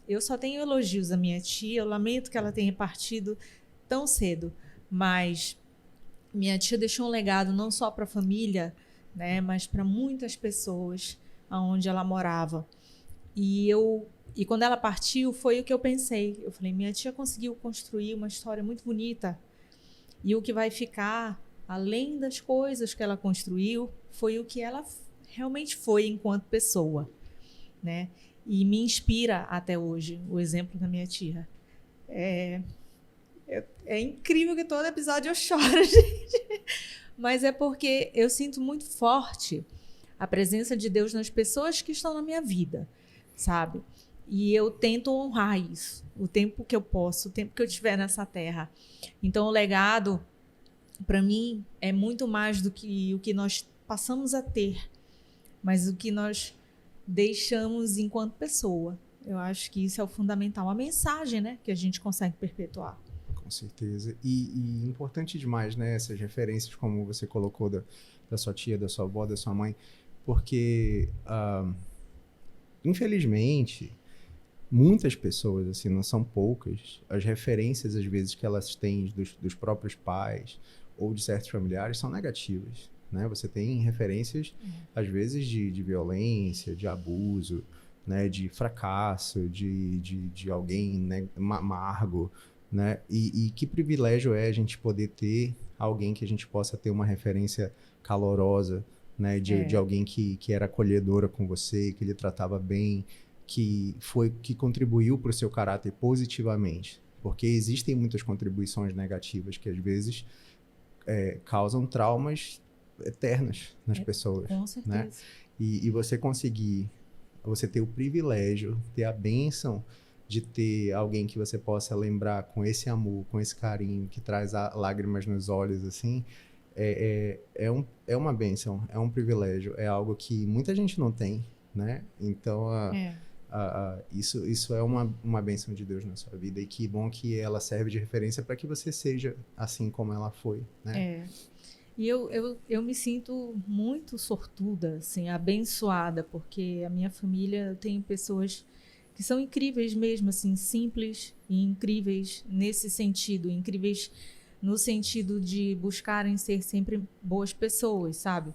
Eu só tenho elogios da minha tia, eu lamento que ela tenha partido tão cedo, mas minha tia deixou um legado não só para a família, né, mas para muitas pessoas aonde ela morava. E quando ela partiu, foi o que eu pensei. Eu falei, minha tia conseguiu construir uma história muito bonita, e o que vai ficar, além das coisas que ela construiu, foi o que ela realmente foi enquanto pessoa, né? E me inspira até hoje o exemplo da minha tia. É incrível que todo episódio eu choro, gente. Mas é porque eu sinto muito forte a presença de Deus nas pessoas que estão na minha vida, sabe? E eu tento honrar isso, o tempo que eu posso, o tempo que eu estiver nessa terra. Então, o legado, para mim, é muito mais do que o que nós passamos a ter, mas o que nós deixamos enquanto pessoa. Eu acho que isso é o fundamental, a mensagem, né, que a gente consegue perpetuar. Com certeza. E importante demais, né, essas referências, como você colocou da sua tia, da sua avó, da sua mãe, porque, infelizmente, muitas pessoas, assim, não são poucas, as referências, às vezes, que elas têm dos próprios pais ou de certos familiares são negativas, né? Você tem referências, às vezes, de violência, de abuso, né? De fracasso, de alguém, né? Amargo, né? E que privilégio é a gente poder ter alguém que a gente possa ter uma referência calorosa, né? De alguém que era acolhedora com você, que lhe tratava bem, que contribuiu para o seu caráter positivamente. Porque existem muitas contribuições negativas que, às vezes, causam traumas eternos nas pessoas. Com certeza. Né? E você conseguir, você ter o privilégio, ter a bênção de ter alguém que você possa lembrar com esse amor, com esse carinho, que traz lágrimas nos olhos, assim, é uma bênção, é um privilégio, é algo que muita gente não tem, né? Então, isso é uma bênção de Deus na sua vida, e que bom que ela serve de referência para que você seja assim como ela foi, né? E eu me sinto muito sortuda, assim, abençoada, porque a minha família, eu tenho pessoas que são incríveis mesmo, assim, simples e incríveis nesse sentido, incríveis no sentido de buscarem ser sempre boas pessoas, sabe?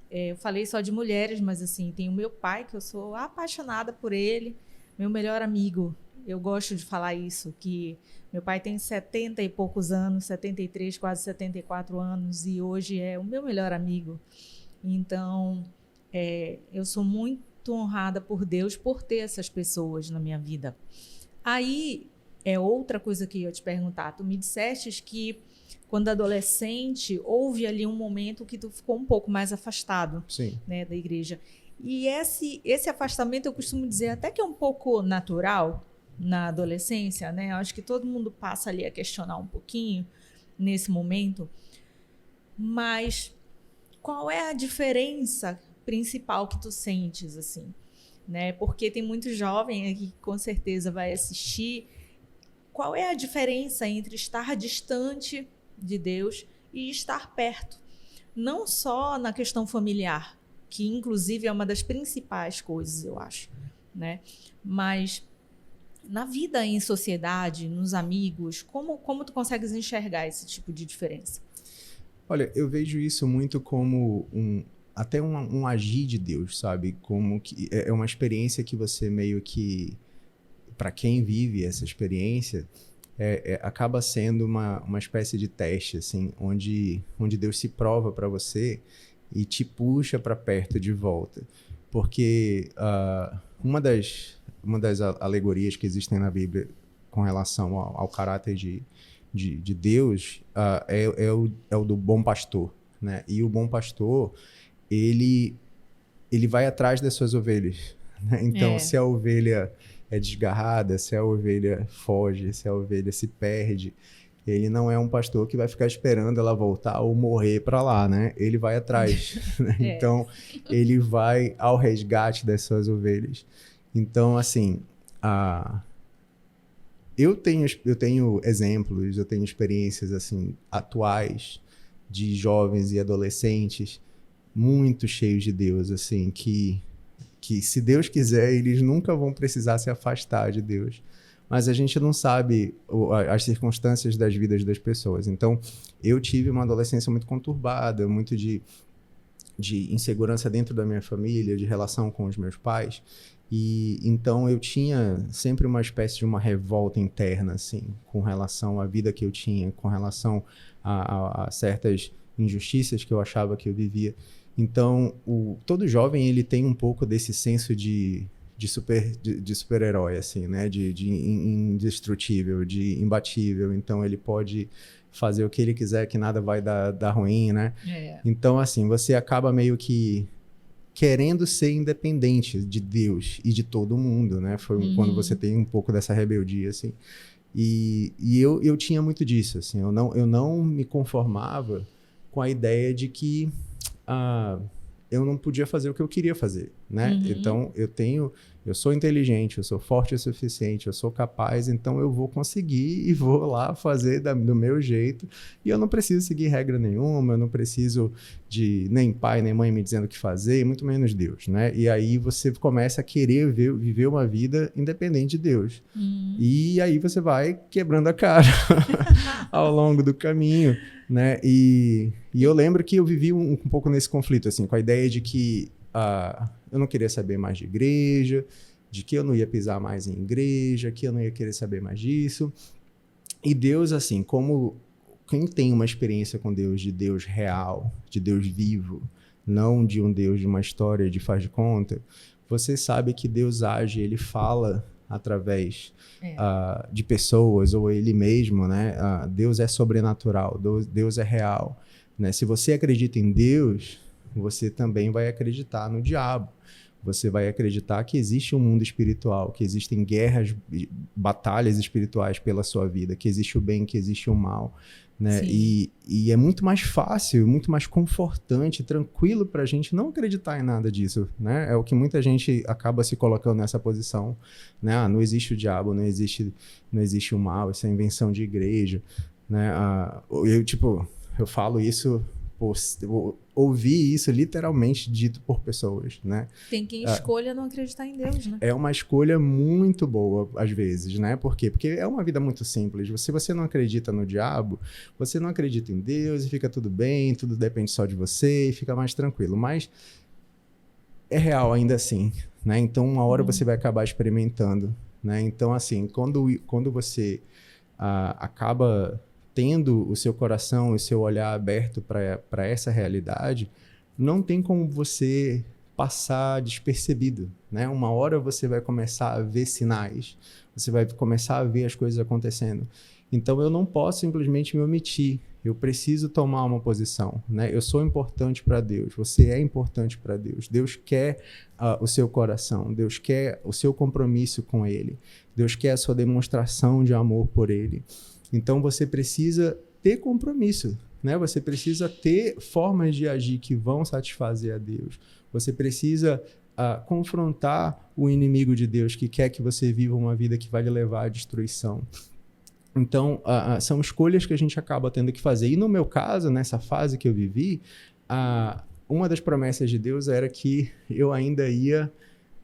Eu falei só de mulheres, mas assim, tem o meu pai, que eu sou apaixonada por ele, meu melhor amigo. Eu gosto de falar isso, que meu pai tem 70 e poucos anos, 73, quase 74 anos, e hoje é o meu melhor amigo. Então, eu sou muito honrada por Deus por ter essas pessoas na minha vida. Aí, outra coisa que eu ia te perguntar. Tu me disseste que, quando adolescente, houve ali um momento que tu ficou um pouco mais afastado, Sim. Né, da igreja. E esse afastamento, eu costumo dizer até que é um pouco natural na adolescência, né? Eu acho que todo mundo passa ali a questionar um pouquinho nesse momento. Mas qual é a diferença principal que tu sentes, assim, né? Porque tem muito jovem aqui que com certeza vai assistir. Qual é a diferença entre estar distante de Deus e estar perto? Não só na questão familiar, que inclusive é uma das principais coisas, eu acho, né? Mas na vida em sociedade, nos amigos, como tu consegues enxergar esse tipo de diferença? Olha, eu vejo isso muito como até um agir de Deus, sabe? Como que é uma experiência que você meio que, para quem vive essa experiência, acaba sendo uma espécie de teste, assim, onde Deus se prova para você e te puxa para perto de volta. Porque uma das alegorias que existem na Bíblia com relação ao caráter de Deus é o do bom pastor, né? E o bom pastor, ele vai atrás das suas ovelhas, né? Então, se a ovelha é desgarrada, se a ovelha foge, se a ovelha se perde, ele não é um pastor que vai ficar esperando ela voltar ou morrer para lá, né? Ele vai atrás, né? Então, ele vai ao resgate das suas ovelhas. Então, assim, eu tenho exemplos, eu tenho experiências assim atuais de jovens e adolescentes muito cheios de Deus, assim, que se Deus quiser, eles nunca vão precisar se afastar de Deus. Mas a gente não sabe as circunstâncias das vidas das pessoas. Então, eu tive uma adolescência muito conturbada, muito de insegurança dentro da minha família, de relação com os meus pais. E então eu tinha sempre uma espécie de uma revolta interna, assim, com relação à vida que eu tinha, com relação a certas injustiças que eu achava que eu vivia. Então, todo jovem, ele tem um pouco desse senso de super-herói, assim, né? De indestrutível, de imbatível. Então, ele pode fazer o que ele quiser, que nada vai dar ruim, né? Então, assim, você acaba meio que querendo ser independente de Deus e de todo mundo, né? Foi quando você tem um pouco dessa rebeldia, assim. E eu tinha muito disso, assim. Eu não me conformava com a ideia de que eu não podia fazer o que eu queria fazer, né? Então, eu tenho eu sou inteligente, eu sou forte o suficiente, eu sou capaz, então eu vou conseguir e vou lá fazer do meu jeito. E eu não preciso seguir regra nenhuma, eu não preciso de nem pai nem mãe me dizendo o que fazer, muito menos Deus, né? E aí você começa a querer viver uma vida independente de Deus. E aí você vai quebrando a cara ao longo do caminho, né? E eu lembro que eu vivi um pouco nesse conflito, assim, com a ideia de que eu não queria saber mais de igreja, de que eu não ia pisar mais em igreja, que eu não ia querer saber mais disso. E Deus, assim, como quem tem uma experiência com Deus, de Deus real, de Deus vivo, não de um Deus de uma história de faz de conta, você sabe que Deus age, ele fala através de pessoas ou ele mesmo, né? Deus é sobrenatural, Deus é real, né? Se você acredita em Deus, você também vai acreditar no diabo. Você vai acreditar que existe um mundo espiritual, que existem guerras, batalhas espirituais pela sua vida, que existe o bem, que existe o mal, né? E é muito mais fácil, muito mais confortante, tranquilo para a gente não acreditar em nada disso, né? É o que muita gente acaba se colocando nessa posição, né? Não existe o diabo, não existe o mal, isso é invenção de igreja, né? Eu falo isso, eu ouvi isso literalmente dito por pessoas, né? Tem quem escolha não acreditar em Deus, né? É uma escolha muito boa, às vezes, né? Por quê? Porque é uma vida muito simples. Se você não acredita no diabo, você não acredita em Deus e fica tudo bem, tudo depende só de você e fica mais tranquilo. Mas é real ainda assim, né? Então, uma hora você vai acabar experimentando, né? Então, assim, quando você acaba tendo o seu coração e o seu olhar aberto para essa realidade, não tem como você passar despercebido, né? Uma hora você vai começar a ver sinais, você vai começar a ver as coisas acontecendo. Então eu não posso simplesmente me omitir, eu preciso tomar uma posição, né? Eu sou importante para Deus, você é importante para Deus. Deus quer o seu coração, Deus quer o seu compromisso com Ele, Deus quer a sua demonstração de amor por Ele. Então você precisa ter compromisso, né? Você precisa ter formas de agir que vão satisfazer a Deus. Você precisa confrontar o inimigo de Deus que quer que você viva uma vida que vai lhe levar à destruição. Então, são escolhas que a gente acaba tendo que fazer. E no meu caso, nessa fase que eu vivi, uma das promessas de Deus era que eu ainda ia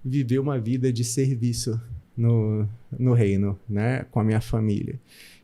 viver uma vida de serviço no reino, né? Com a minha família.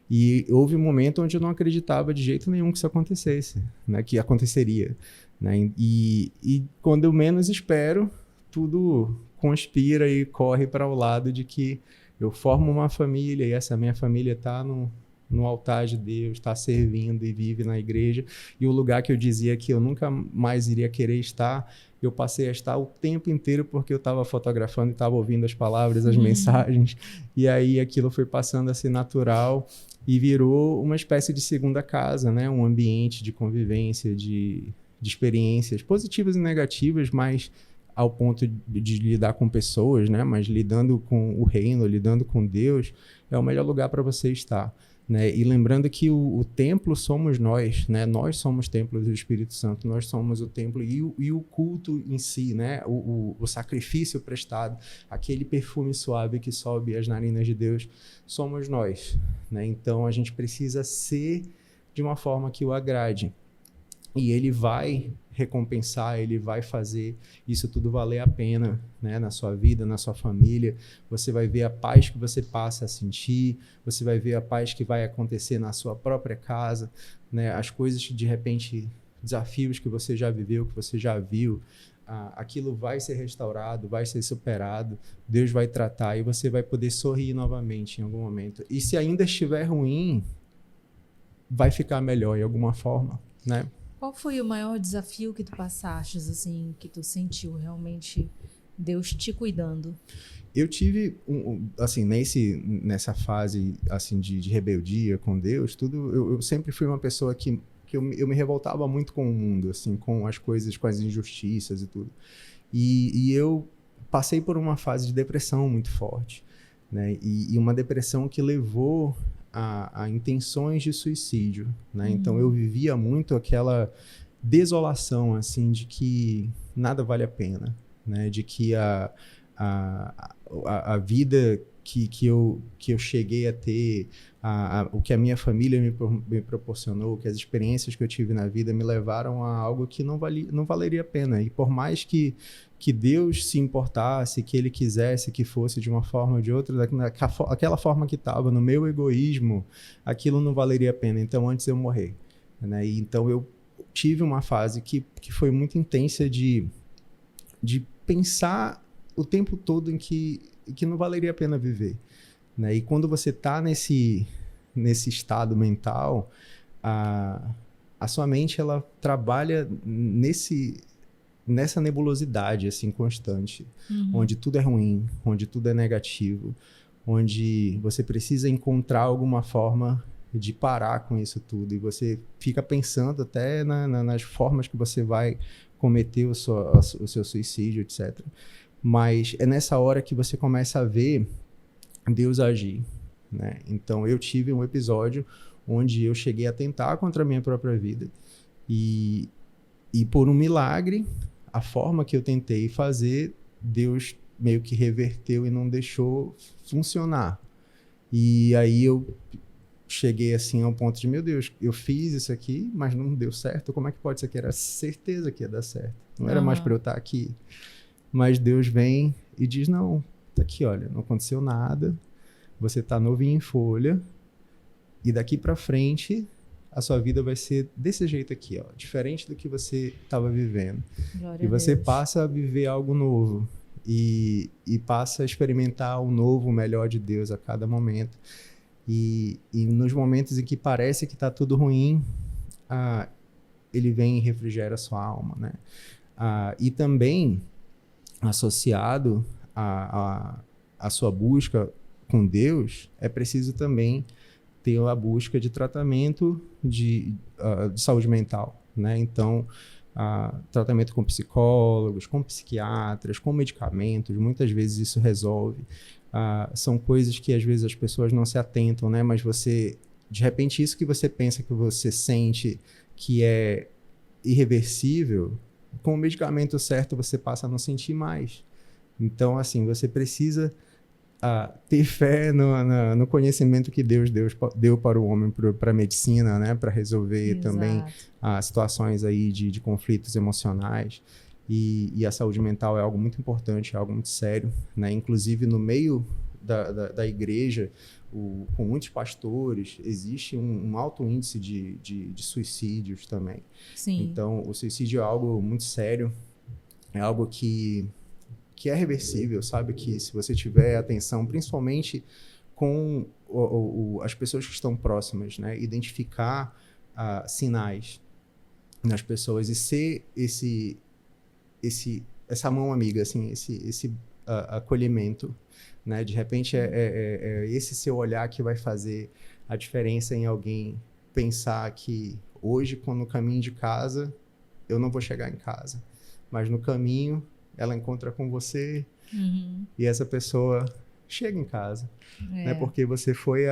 E houve um momento onde eu não acreditava de jeito nenhum que isso acontecesse, né? Que aconteceria, né? E quando eu menos espero, tudo conspira e corre para o lado de que eu formo uma família e essa minha família está no altar de Deus, está servindo e vive na igreja. E o lugar que eu dizia que eu nunca mais iria querer estar, eu passei a estar o tempo inteiro porque eu estava fotografando e estava ouvindo as palavras, as mensagens. E aí aquilo foi passando a ser natural e virou uma espécie de segunda casa, né? Um ambiente de convivência, de experiências positivas e negativas, mas ao ponto de lidar com pessoas, né? Mas lidando com o reino, lidando com Deus, é o melhor lugar para você estar, né? E lembrando que o templo somos nós, né? Nós somos templos do Espírito Santo, nós somos o templo e o culto em si, né? O sacrifício prestado, aquele perfume suave que sobe às narinas de Deus, somos nós, né? Então a gente precisa ser de uma forma que o agrade. E ele vai recompensar, ele vai fazer isso tudo valer a pena, né? Na sua vida, na sua família. Você vai ver a paz que você passa a sentir, você vai ver a paz que vai acontecer na sua própria casa, né? As coisas que, de repente, desafios que você já viveu, que você já viu, aquilo vai ser restaurado, vai ser superado, Deus vai tratar e você vai poder sorrir novamente em algum momento. E se ainda estiver ruim, vai ficar melhor de alguma forma, né? Qual foi o maior desafio que tu passaste, assim, que tu sentiu realmente Deus te cuidando? Eu tive, assim, nessa fase assim, de rebeldia com Deus, tudo, eu sempre fui uma pessoa que eu me revoltava muito com o mundo, assim, com as coisas, com as injustiças e tudo. E eu passei por uma fase de depressão muito forte, né? E uma depressão que levou a intenções de suicídio, né? Então eu vivia muito aquela desolação, assim, de que nada vale a pena, né? De que a vida que eu cheguei a ter, o que a minha família me proporcionou, que as experiências que eu tive na vida me levaram a algo que não valeria a pena. E por mais que Deus se importasse, que Ele quisesse que fosse de uma forma ou de outra, aquela forma que estava, no meu egoísmo, aquilo não valeria a pena. Então, antes eu morrer. Né? E então, eu tive uma fase que foi muito intensa de pensar o tempo todo em que não valeria a pena viver. Né? E quando você está nesse estado mental, a sua mente ela trabalha nessa nebulosidade assim, constante, onde tudo é ruim, onde tudo é negativo, onde você precisa encontrar alguma forma de parar com isso tudo. E você fica pensando até nas formas que você vai cometer o seu suicídio, etc. Mas é nessa hora que você começa a ver Deus agir. Né? Então, eu tive um episódio onde eu cheguei a tentar contra a minha própria vida. E por um milagre, a forma que eu tentei fazer, Deus meio que reverteu e não deixou funcionar. E aí eu cheguei assim ao ponto de, meu Deus, eu fiz isso aqui, mas não deu certo. Como é que pode ser que era certeza que ia dar certo? Não era mais para eu estar aqui. Mas Deus vem e diz, não, tá aqui, olha, não aconteceu nada, você tá novinho em folha, e daqui para frente a sua vida vai ser desse jeito aqui, ó, diferente do que você estava vivendo. Glória E você a Deus. passa a viver algo novo, e passa a experimentar o novo, o melhor de Deus a cada momento. E nos momentos em que parece que está tudo ruim, ele vem e refrigera a sua alma, né? E também, associado à sua busca com Deus, é preciso também ter a busca de tratamento de saúde mental, né? Então, tratamento com psicólogos, com psiquiatras, com medicamentos, muitas vezes isso resolve. São coisas que às vezes as pessoas não se atentam, né? Mas de repente, isso que você pensa, que você sente que é irreversível, com o medicamento certo você passa a não sentir mais. Então, assim, você precisa ter fé no conhecimento que Deus deu para o homem, para a medicina, né? Para resolver Exato. também situações aí de conflitos emocionais. E a saúde mental é algo muito importante, é algo muito sério, né? Inclusive, no meio da igreja, com muitos pastores, existe um alto índice de suicídios também. Sim. Então, o suicídio é algo muito sério, é algo que é reversível, sabe? Que se você tiver atenção, principalmente com as pessoas que estão próximas, né? Identificar sinais nas pessoas e ser essa mão amiga, assim, esse acolhimento, né? De repente é esse seu olhar que vai fazer a diferença em alguém pensar que hoje, quando no caminho de casa, eu não vou chegar em casa, mas no caminho ela encontra com você e essa pessoa chega em casa, né? Porque você foi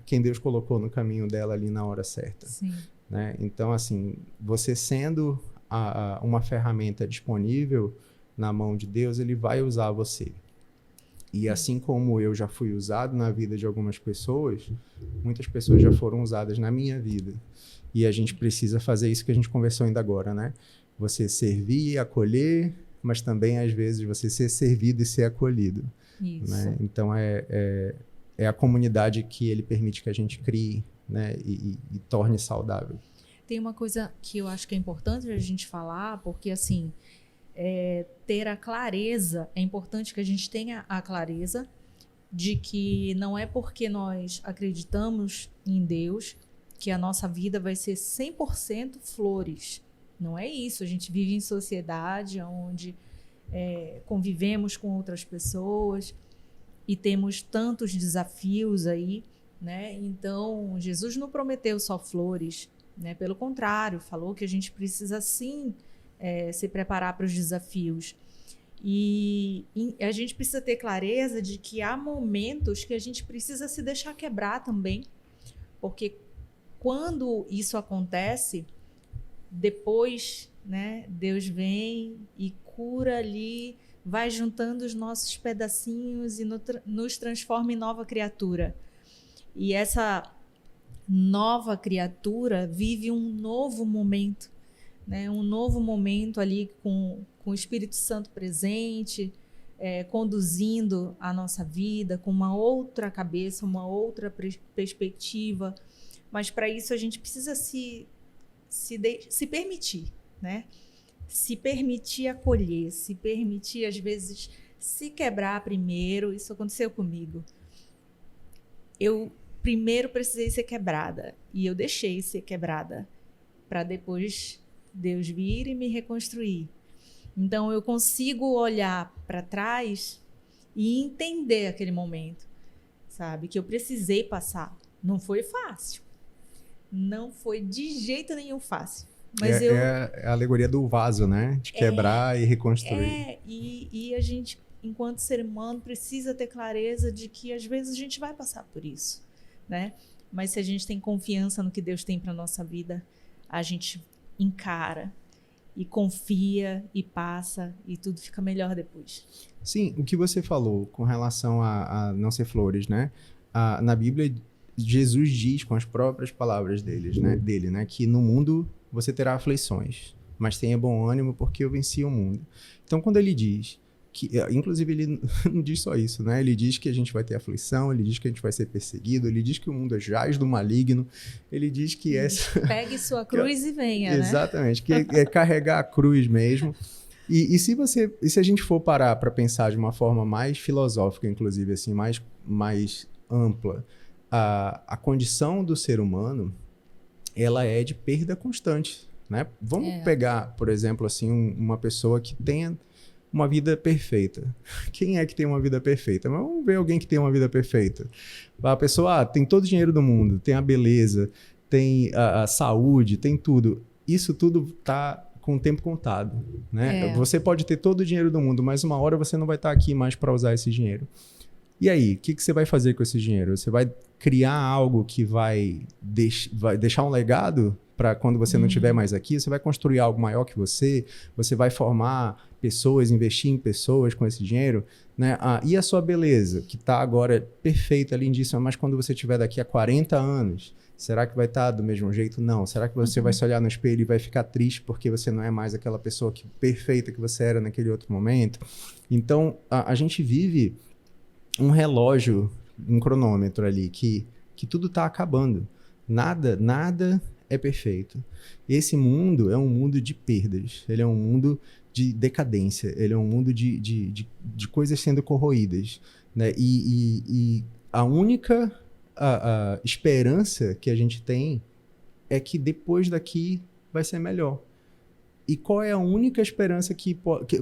quem Deus colocou no caminho dela ali na hora certa. Sim. Né? Então, assim, você sendo uma ferramenta disponível na mão de Deus, ele vai usar você. E assim como eu já fui usado na vida de algumas pessoas, muitas pessoas já foram usadas na minha vida. E a gente precisa fazer isso que a gente conversou ainda agora, né? Você servir e acolher, mas também, às vezes, você ser servido e ser acolhido. Isso. Né? Então, é a comunidade que ele permite que a gente crie, né? E torne saudável. Tem uma coisa que eu acho que é importante a gente falar, porque, assim, ter a clareza, é importante que a gente tenha a clareza de que não é porque nós acreditamos em Deus que a nossa vida vai ser 100% flores. Não é isso. A gente vive em sociedade onde convivemos com outras pessoas e temos tantos desafios aí, né? Então, Jesus não prometeu só flores, né? Pelo contrário, falou que a gente precisa sim se preparar para os desafios. E a gente precisa ter clareza de que há momentos que a gente precisa se deixar quebrar também, porque quando isso acontece, depois, né, Deus vem e cura ali, vai juntando os nossos pedacinhos e nos transforma em nova criatura. E essa nova criatura vive um novo momento, né? Um novo momento ali com o Espírito Santo presente, conduzindo a nossa vida com uma outra cabeça, uma outra perspectiva. Mas para isso a gente precisa se permitir, né? Se permitir acolher, se permitir, às vezes, se quebrar primeiro. Isso aconteceu comigo. Eu primeiro precisei ser quebrada e eu deixei ser quebrada para depois Deus vir e me reconstruir. Então, eu consigo olhar para trás e entender aquele momento, sabe? Que eu precisei passar. Não foi fácil. Não foi de jeito nenhum fácil. Mas é a alegoria do vaso, né? De quebrar e reconstruir. E a gente, enquanto ser humano, precisa ter clareza de que às vezes a gente vai passar por isso, né? Mas se a gente tem confiança no que Deus tem para nossa vida, a gente encara e confia e passa e tudo fica melhor depois. Sim, o que você falou com relação a não ser flores, né? Na Bíblia, Jesus diz com as próprias palavras dele, né? Que no mundo você terá aflições, mas tenha bom ânimo porque eu venci o mundo. Então, quando ele diz que, inclusive, ele não diz só isso, né? Ele diz que a gente vai ter aflição, ele diz que a gente vai ser perseguido, ele diz que o mundo jaz do maligno, ele diz que pegue sua cruz e venha, né? Exatamente, que é carregar a cruz mesmo. E se a gente for parar para pensar de uma forma mais filosófica, inclusive, assim, mais ampla, a condição do ser humano, ela é de perda constante, né? Vamos pegar, por exemplo, assim, uma pessoa que tenha uma vida perfeita. Quem é que tem uma vida perfeita? Mas vamos ver alguém que tem uma vida perfeita. A pessoa tem todo o dinheiro do mundo, tem a beleza, tem a saúde, tem tudo. Isso tudo está com o tempo contado, né? Você pode ter todo o dinheiro do mundo, mas uma hora você não vai estar aqui mais para usar esse dinheiro. E aí, o que você vai fazer com esse dinheiro? Você vai criar algo que vai deixar um legado para quando você não estiver mais aqui? Você vai construir algo maior que você? Você vai formar pessoas, investir em pessoas com esse dinheiro? Né? E a sua beleza, que está agora perfeita, lindíssima, mas quando você estiver daqui a 40 anos, será que vai estar do mesmo jeito? Não. Será que você vai se olhar no espelho e vai ficar triste porque você não é mais aquela pessoa perfeita que você era naquele outro momento? Então, a gente vive um relógio, um cronômetro ali, que tudo está acabando. Nada é perfeito. Esse mundo é um mundo de perdas. Ele é um mundo de decadência. Ele é um mundo de coisas sendo corroídas. Né? E a única a esperança que a gente tem é que depois daqui vai ser melhor. E qual é a única esperança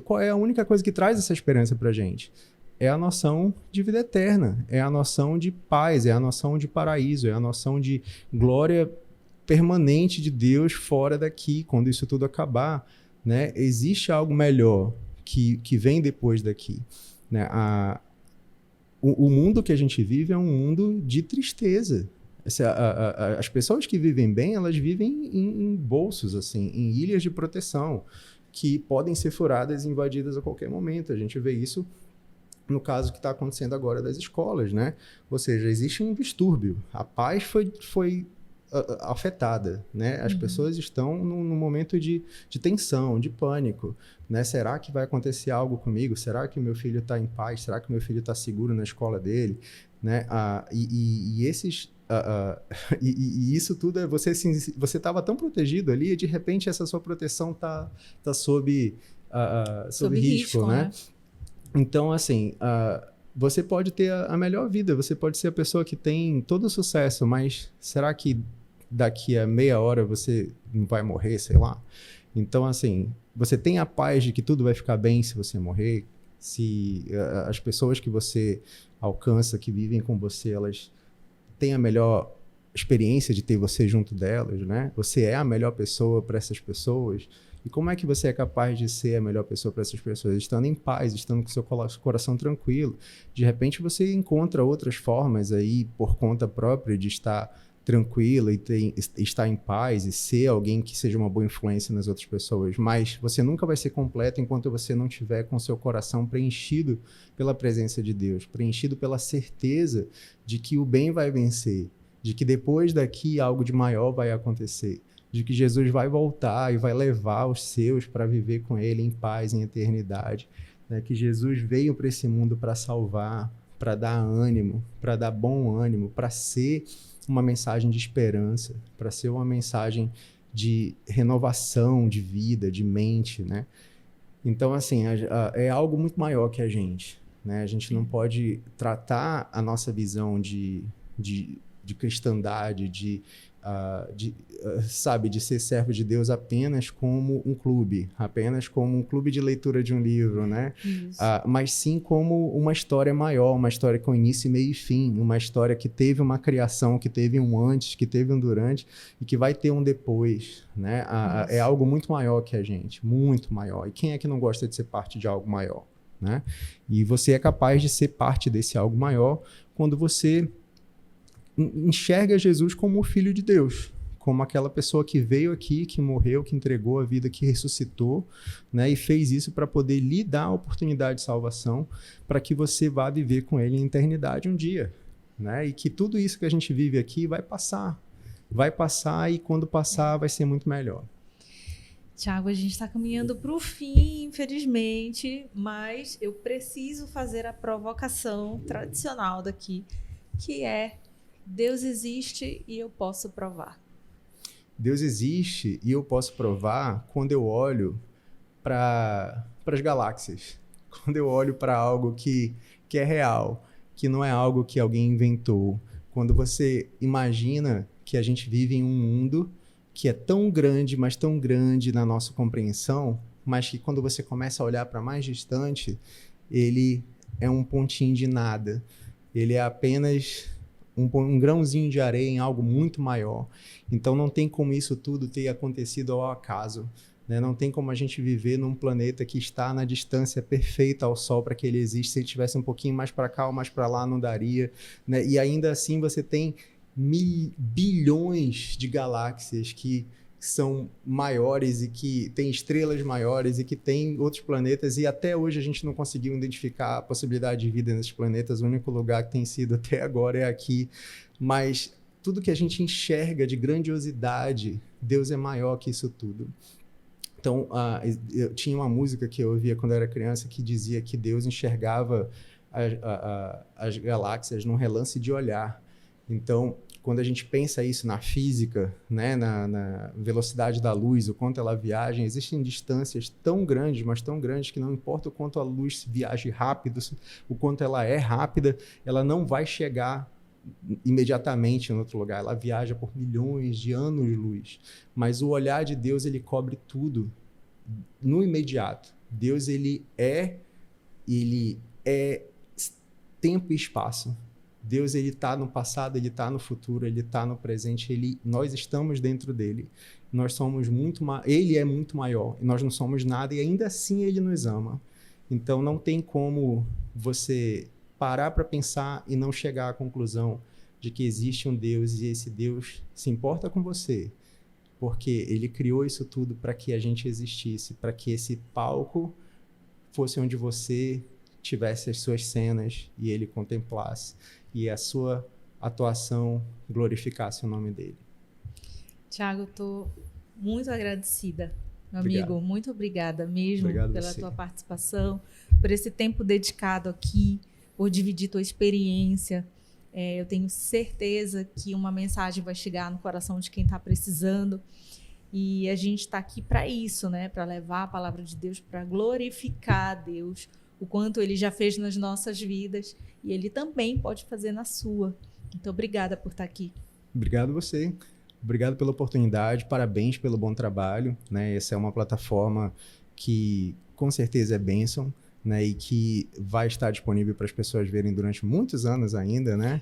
qual é a única coisa que traz essa esperança pra gente? É a noção de vida eterna, é a noção de paz, é a noção de paraíso, é a noção de glória permanente de Deus fora daqui, quando isso tudo acabar, né? Existe algo melhor que vem depois daqui, né? O mundo que a gente vive é um mundo de tristeza. As pessoas que vivem bem, elas vivem em bolsos, assim, em ilhas de proteção, que podem ser furadas e invadidas a qualquer momento. A gente vê isso no caso que está acontecendo agora das escolas, né? Ou seja, existe um distúrbio. A paz foi afetada, né? As pessoas estão num momento de tensão, de pânico, né? Será que vai acontecer algo comigo? Será que meu filho está em paz? Será que meu filho está seguro na escola dele? Né? E isso tudo é você estava tão protegido ali e de repente essa sua proteção tá sob risco, né? Então, assim, você pode ter a melhor vida, você pode ser a pessoa que tem todo o sucesso, mas será que daqui a meia hora você não vai morrer, sei lá? Então, assim, você tem a paz de que tudo vai ficar bem se você morrer, se as pessoas que você alcança, que vivem com você, elas têm a melhor experiência de ter você junto delas, né? Você é a melhor pessoa para essas pessoas. E como é que você é capaz de ser a melhor pessoa para essas pessoas? Estando em paz, estando com seu coração tranquilo. De repente você encontra outras formas aí, por conta própria, de estar tranquilo e estar em paz e ser alguém que seja uma boa influência nas outras pessoas, mas você nunca vai ser completo enquanto você não tiver com seu coração preenchido pela presença de Deus, preenchido pela certeza de que o bem vai vencer, de que depois daqui algo de maior vai acontecer, de que Jesus vai voltar e vai levar os seus para viver com ele em paz, em eternidade, né? Que Jesus veio para esse mundo para salvar, para dar ânimo, para dar bom ânimo, para ser uma mensagem de esperança, para ser uma mensagem de renovação de vida, de mente, né? Então, assim, é algo muito maior que a gente, né? A gente não pode tratar a nossa visão de cristandade, sabe, de ser servo de Deus apenas como um clube, apenas como um clube de leitura de um livro, né? Mas sim como uma história maior, uma história com início, meio e fim, uma história que teve uma criação, que teve um antes, que teve um durante e que vai ter um depois, né? É algo muito maior que a gente, muito maior. E quem é que não gosta de ser parte de algo maior, né? E você é capaz de ser parte desse algo maior quando você enxerga Jesus como o Filho de Deus, como aquela pessoa que veio aqui, que morreu, que entregou a vida, que ressuscitou, né, e fez isso para poder lhe dar a oportunidade de salvação, para que você vá viver com ele em eternidade um dia, né, e que tudo isso que a gente vive aqui vai passar e quando passar vai ser muito melhor. Tiago, a gente está caminhando para o fim, infelizmente, mas eu preciso fazer a provocação tradicional daqui, que é: Deus existe e eu posso provar. Deus existe e eu posso provar quando eu olho para as galáxias, quando eu olho para algo que é real, que não é algo que alguém inventou. Quando você imagina que a gente vive em um mundo que é tão grande, mas tão grande na nossa compreensão, mas que quando você começa a olhar para mais distante, ele é um pontinho de nada. Ele é apenas um grãozinho de areia em algo muito maior. Então não tem como isso tudo ter acontecido ao acaso, né? Não tem como a gente viver num planeta que está na distância perfeita ao Sol para que ele exista. Se ele tivesse um pouquinho mais para cá ou mais para lá, não daria, né? E ainda assim você tem bilhões de galáxias que são maiores e que têm estrelas maiores e que têm outros planetas, e até hoje a gente não conseguiu identificar a possibilidade de vida nesses planetas. O único lugar que tem sido até agora é aqui, mas tudo que a gente enxerga de grandiosidade, Deus é maior que isso tudo. Então, eu tinha uma música que eu ouvia quando eu era criança que dizia que Deus enxergava as galáxias num relance de olhar. Então, quando a gente pensa isso na física, né, na velocidade da luz, o quanto ela viaja, existem distâncias tão grandes, mas tão grandes, que não importa o quanto a luz viaje rápido, o quanto ela é rápida, ela não vai chegar imediatamente em outro lugar. Ela viaja por milhões de anos-luz. Mas o olhar de Deus, ele cobre tudo no imediato. Deus, ele é tempo e espaço. Deus, ele está no passado, ele está no futuro, ele está no presente, nós estamos dentro dele. Nós somos ele é muito maior, e nós não somos nada, e ainda assim ele nos ama. Então não tem como você parar para pensar e não chegar à conclusão de que existe um Deus, e esse Deus se importa com você, porque ele criou isso tudo para que a gente existisse, para que esse palco fosse onde você tivesse as suas cenas e ele contemplasse, e a sua atuação glorificasse o nome dele. Tiago, eu estou muito agradecida, meu Obrigado. amigo. Muito obrigada mesmo. Obrigado pela você. tua participação, por esse tempo dedicado aqui, por dividir tua experiência. Eu tenho certeza que uma mensagem vai chegar no coração de quem está precisando. E a gente está aqui para isso, né? Para levar a palavra de Deus, para glorificar a Deus, o quanto ele já fez nas nossas vidas, e ele também pode fazer na sua. Então, obrigada por estar aqui. Obrigado você. Obrigado pela oportunidade, parabéns pelo bom trabalho, né? Essa é uma plataforma que com certeza é bênção, né? E que vai estar disponível para as pessoas verem durante muitos anos ainda, né?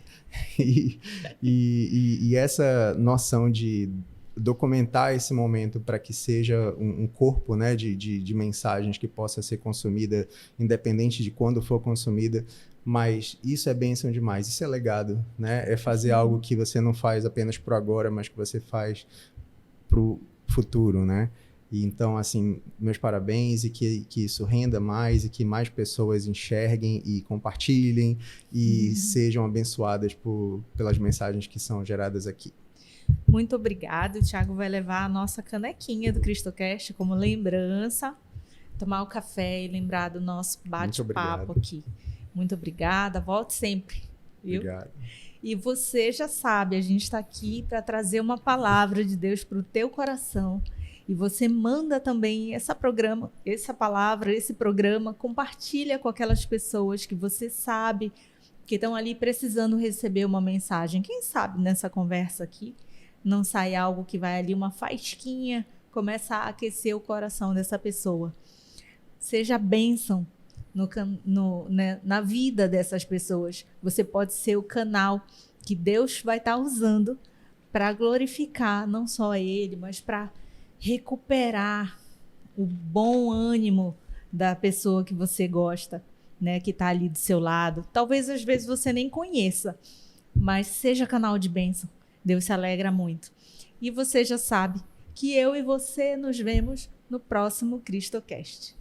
E essa noção de documentar esse momento para que seja um corpo, né, de mensagens que possa ser consumida, independente de quando for consumida. Mas isso é bênção demais, isso é legado, né? É fazer algo que você não faz apenas pro agora, mas que você faz pro futuro, né? E então, assim, meus parabéns e que isso renda mais e que mais pessoas enxerguem e compartilhem e sejam abençoadas pelas mensagens que são geradas aqui. Muito obrigado. O Thiago vai levar a nossa canequinha do CristoCast como lembrança, tomar o café e lembrar do nosso bate-papo aqui. Muito obrigada. Volte sempre. Viu? Obrigado. E você já sabe, a gente está aqui para trazer uma palavra de Deus para o teu coração. E você manda também essa palavra, esse programa, compartilha com aquelas pessoas que você sabe que estão ali precisando receber uma mensagem. Quem sabe nessa conversa aqui não sai algo que vai ali, uma faísquinha, começa a aquecer o coração dessa pessoa. Seja bênção na vida dessas pessoas. Você pode ser o canal que Deus vai estar usando para glorificar não só Ele, mas para recuperar o bom ânimo da pessoa que você gosta, né, que está ali do seu lado. Talvez às vezes você nem conheça, mas seja canal de bênção. Deus se alegra muito. E você já sabe que eu e você nos vemos no próximo CristoCast.